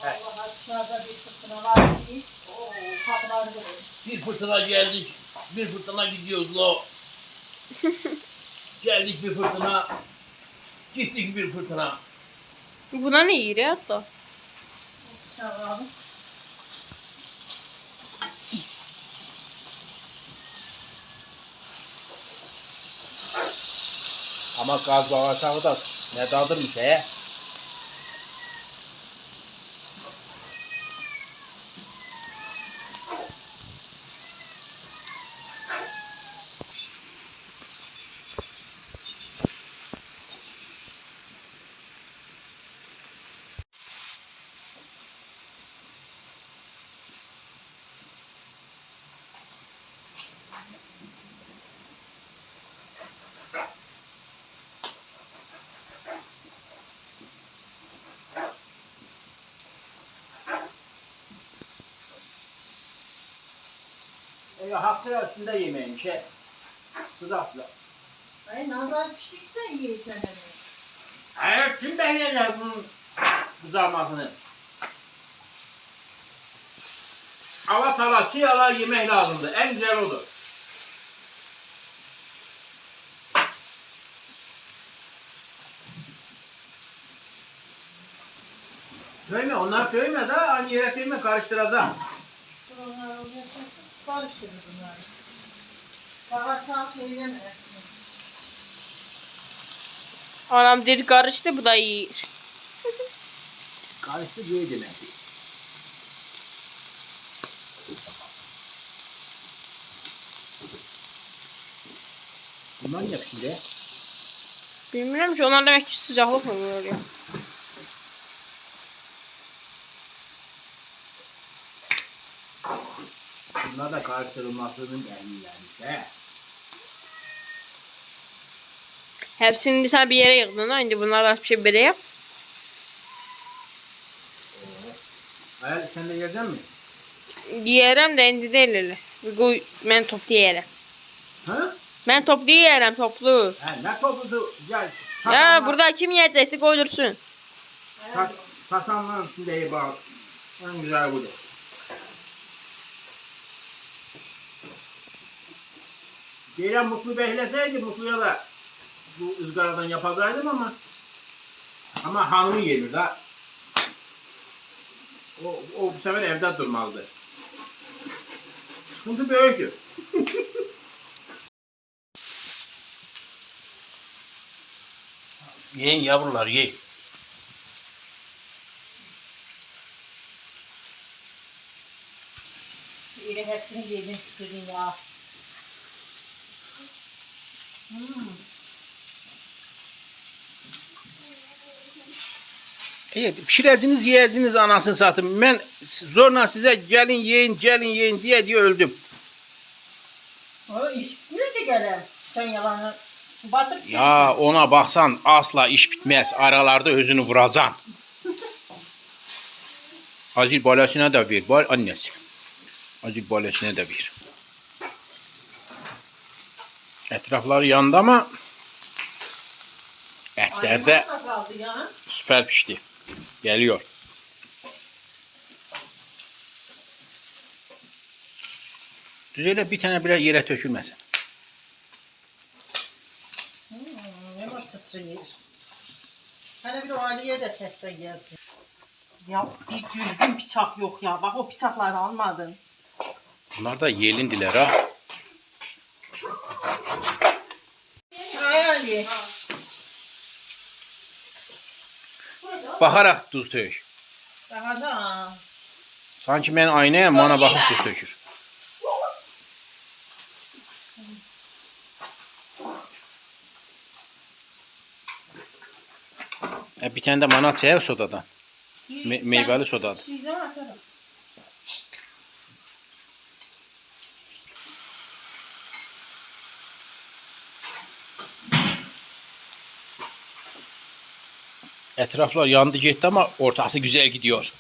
Allah aşağıda bir fırtına var ki. Oo, kapılar durur. Bir fırtına geldik, bir fırtına gidiyoruz lo. Geldik bir fırtına, gittik bir fırtına. Buna ne yiyir ya hatta? Tamam. Ama gaz bağırsağı da ne daldırmış he? Hafta üstünde yemeğim şey. Sıcakla. Ay nazar piştikse yiysen hemen. Hayır kim beğenirler bunun kızarmasını? Allah tala çiğala yemek lazımdı. En güzel odur. Köyme, onlar köyme de aynı yere köyme karıştıracağım. Onlar olacak. Karıştırır bunları. Bağırsak söyleme. Anam deri karıştı bu da yiyir. Karıştı diye demek. Bunlar ne şimdi? Bilmiyorum ki onlar demek ki sıcaklık mı oluyor? Bunlar da karıştırılmasının ehli yani. He. Hepsini sen bir yere yığdın ha. Şimdi bunlardan bir şey böyle yap. Hayal sen de gelecek misin? Yiyerem de indi değil öyle. Koy, ben toplu yiyerem. Ha? Ben toplu yiyerem toplu. He ne topuzu gel. Ya burada kim yiyecekti koydursun. Satanların içinde iyi bak. En güzel budur. Diyelim Mutlu behleseydi Mutlu'ya da bu ızgaradan yapacaktım ama Ama hanımı yemir da. O bu sefer evde durmalıdır. Sıkıntı böyüktür. Yiyin yavrular yiyin. Yine hepsini yedim tükürdüm ya. Pişirdiniz yerdiniz anasını satayım. Ben zorla size gelin yiyin diye öldüm. O iş bitmiyor ki gelen. Sen yalanı batıp Ya ona baksan asla iş bitmez. Aralarda özünü vuracaksın. Azil balasına da ver. Var annesi. Azil balasına da ver. Etrafları yandı ama etler de kaldı ya. süper pişti. Geliyor. Düzeyle bir tane bile yere tökülmesin. Ne var sesle gelir. Hani bir de o Ali'ye de sesle gelsin. Ya bir düzgün bıçak yok ya. Bak o bıçakları almadın. Bunlar da yelindiler ha. Ay Ali. Bakarak tuz tök. Daha da. Sanki ben aynaya bana bakıp tuz tökür. Bir tane de manat sev sodadan. Meyveli sodadan. Sizden atarım. Etraflar yandı gitti ama ortası güzel gidiyor.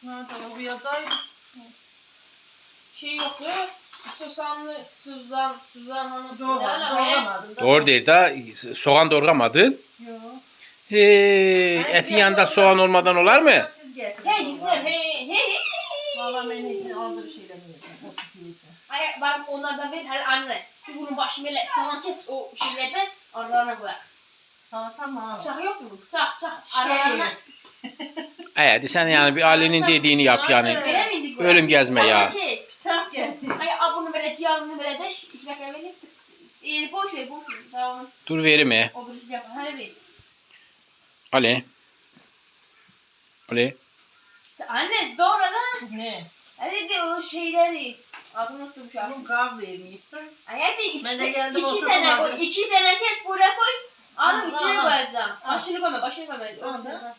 Nerede o bir yazaydı? Şey yok ya. Susamlı Suzan Hanım. Doğramadım. Doğru değil da soğan doğramadın. Yok. Etin yanında soğan olmadan olar mı? Siz getirin. Hey cidden hey. Valla ben izin aldığı şeyler yiyeceğim. O tükürüğü. Hayır ben onlardan ver hele anne. Çünkü bunun başı böyle çalan kes o şeylerden aralarına koyar. Sana tamam. Bıçak yok mu? Bıçak. Aralarına. Hadi sen yani bir ailenin dediğini yap yani. Veremedik mi? Ölüm gezme ya. Çalan kes. Bıçak getir. Hayır al bunu böyle ciğerini böyle de 2 dakika vereyim. Boş ver. Tamam. Dur verime. O birisi yapar. Hadi ver. Ali. Ali. Anne doğru lan. Ne? Hadi de o şeyleri. Adını unuttum şu an. Bu kahve yemeyeceksin. Hadi Ben de geldim, iki oturdum tane abi. koy. 2 tane kes buraya koy. Alın Aha, içine aha. koyacağım. Aha. Başını koyma. Aha.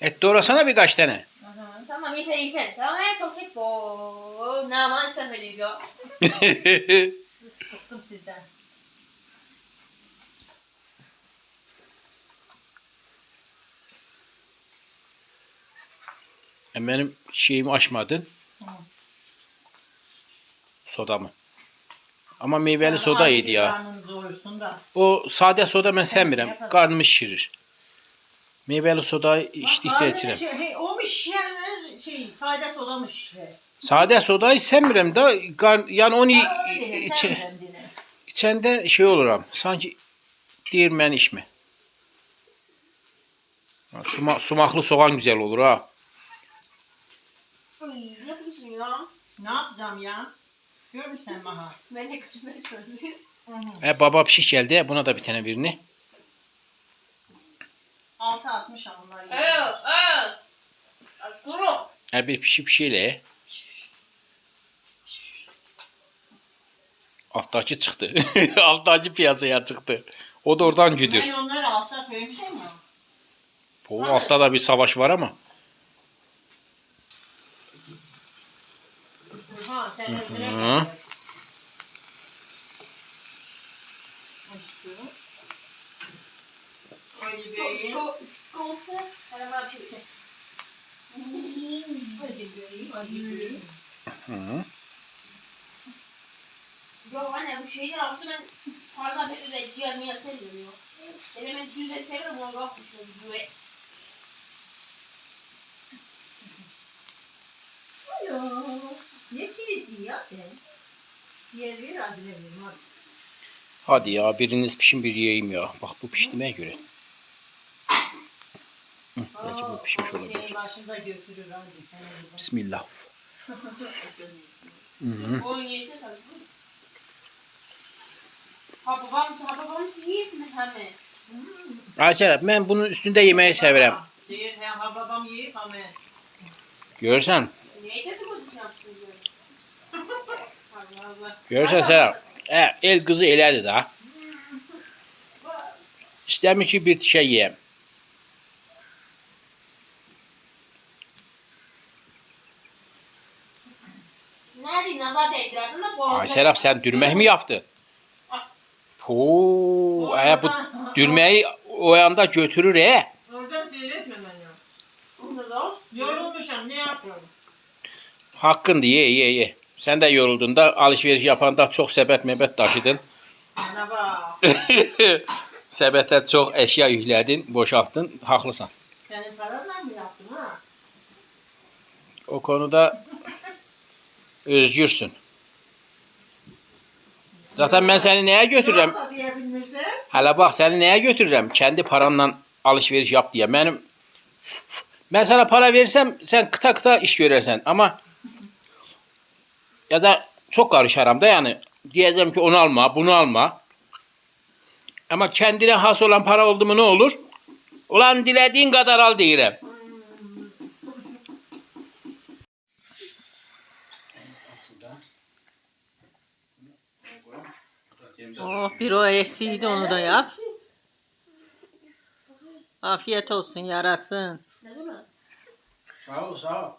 Et doğrasana birkaç tane. Aha. Tamam yeter. Tamam çok et. Ne aman sen öyle diyor. Bıktım sizden. Benim şeyimi açmadın. Hı. Sodamı. Ama meyveli soda iyiydi ya. Karnını doyursun da. O sade soda ben sevmirəm. Yaparım. Karnımı şişirir. Meyveli soda içdikcə içirəm. O mu şişenler sade solamış işte. Sade sodayı sevmirəm da yani onu içəndə şey oluram. Sanki deyir mən içmə. Sumaklı soğan güzel olur ha. Ay ne yapıyorsun ya? Ne yapacağım ya? Görmüşsen Maha. Ben de kısmına söyleyeyim. Baba pişik geldi. Buna da bir tane birini. 6.60 onlar. Evet. Durun. Bir pişiyle. Alttaki çıktı. Alttaki piyasaya çıktı. O da oradan gidiyor. Ben onları altta koymuşum mu? O altta da bir savaş var ama. Ha sen özüne Hı. Ali Bey'in. Skolsa. Hemen bir şey. Ali Bey'in. Hı. Yo anne bu şeyler aslında ben parla böyle ciğermiye seviyorum. Element düzde seviyorum onu bakmışım böyle. Ne kilitli ya sen? Diğer bir adile mi? Hadi ya biriniz pişin bir yiyeyim ya. Bak bu piştiğime göre. Belki bu pişmiş olabilir. Şeyin başında götürür hadi. Bismillah. Hı. Onu yiyse sen. Ha babam yiyip mi hemen? Ayşe ben bunun üstünde yemeği severim. Değil, ha babam yiyip ama. Görsen. Niye dedikodu yapsın böyle? Allah Allah. Görsen Serap. El kızı elerdi daha. İstemiş ki bir şey yiyeyim. Nerede nazar değdirdin de bu Ay Serap sen dürmek mi yaptın? Bu dürmeyi o yanda götürür he. Oradan seyretme ben ya. Onu da Yorulmuşum ne yapıyorum? Hakkındı ye. Sen de yoruldun da alışveriş yapan da çok sepet mebet taşıdın. Bana bak. Sepete çok eşya yükledin, boşalttın. Haklısın. Senin paranla mı yaptın ha? O konuda özgürsün. Zaten ben seni neye götürürüm? Yok da diyebilmirse. Hele bak seni neye götürürüm? Kendi paranla alışveriş yap diye. Ben sana para verirsem sen kıta kıta iş görürsen ama ya da çok karışarım da yani. Diyeceğim ki onu alma, bunu alma. Ama kendine has olan para oldu mu ne olur? Ulan dilediğin kadar al diyelim. Oh bir o eksiydi onu da yap. Afiyet olsun yarasın. ne zaman? Sağ ol.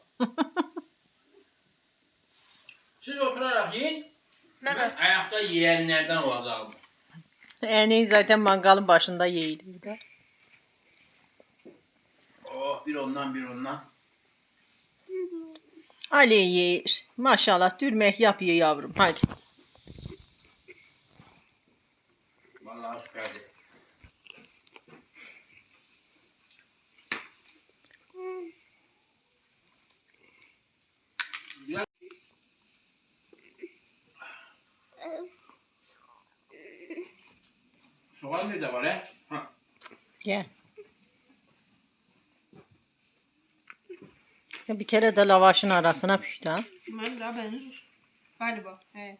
Siz oturarak yiyin. Ben ayakta yiyenlerden olacağım. En iyi zaten mangalın başında yeğilirdi. Oh bir ondan. Ali yer. Maşallah dürmek yapıyor yavrum. Hadi. Vallahi süperdi. Soğan nerede var he? Ha. Gel. Bir kere de lavaşın arasına pişti ha. Ben daha benziyor. Galiba. He.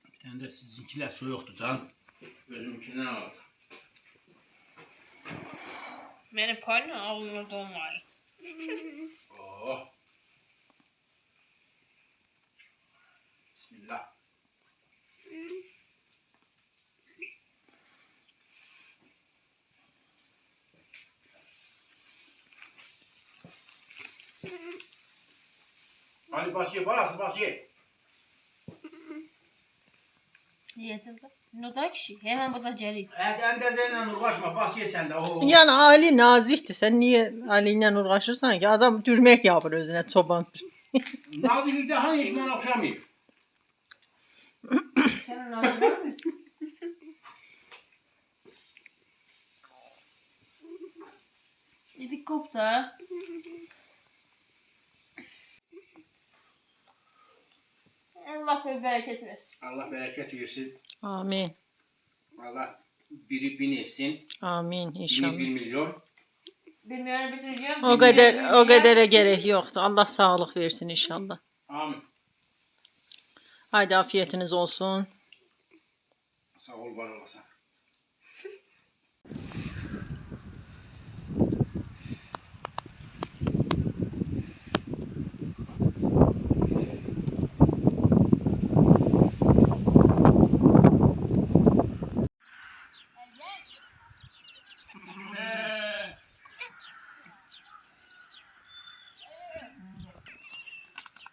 Bir tane de sizinkiler soğuktu can. Gözümkinden aldı. Benim karnım ağlıyordum var. Oh. Bismillah. Hadi bas ye. Yedim de. Ne da kişi? Hemen bu da ceri. Endezeyle uğraşma bas ye sen de. Oh. Yani Ali nazikti. Sen niye Ali'yle uğraşırsan ki? Adam dürmek yapar özüne çoban. Nazillikte hani işman okşamayayım. Senin ağzın var mı? Yedik koptu ha. Allah bir bereket versin. Allah bereket versin. Amin. Allah biri bin etsin. Amin Biri inşallah. 1 milyon. Bilmiyorum bitireceğim. O kadara gerek yoktu. Allah sağlık versin inşallah. Amin. Haydi afiyetiniz olsun. Sağ ol var olasın.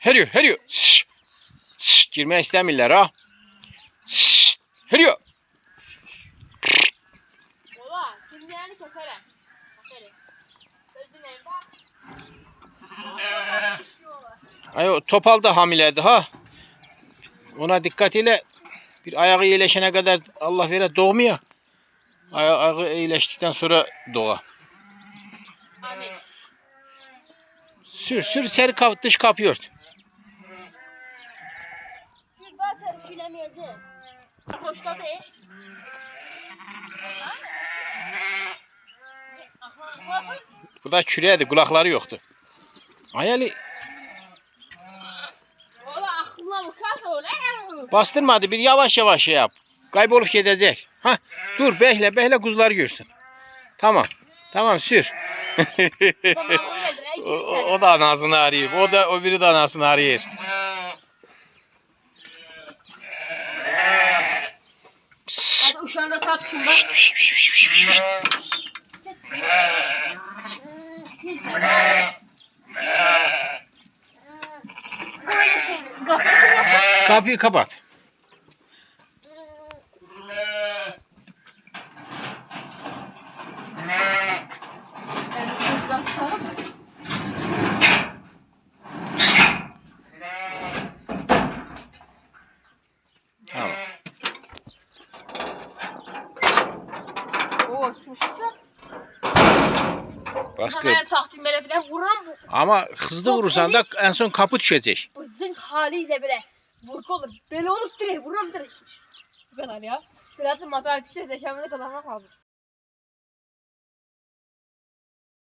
Heriyor. Şşş, girmek istemiyorlar ha. Şşş, heriyor. Ola, kimlerini keserim. Aferin. Sözün bak. Ay o topal da hamileydi ha. Ona dikkat ile bir ayağı iyileşene kadar Allah vere doğmuyor. Ayağı iyileştikten sonra doğa. Amin. Sür dış kapıyı ört. Bu da kürədir, qulaqları yoxdur. Ay Ali, O da aklına bakar o ne? bastırmadı, bir yavaş yavaş şey yap. Kaybolup gedəcək. Ha, dur, bekle kuzuları görsün. Tamam, tamam sür. Babam öyledir. O da anasını arayır. O biri de anasını arayır. Hadi uşağını da satsın bak. Böyle senin. Kapatın. Kapıyı kapat. Tamam. Oo, suşsa. Başka. Hemen takdim böyle bile vuran bu. Ama hızlı vurursan da en son kapı düşecek. Bu zınk haliyle bile vurgu olur. Böyle olup direkt vuram direkt. Bu kadar ya. Biraz matematik zekamını kazanmak lazım.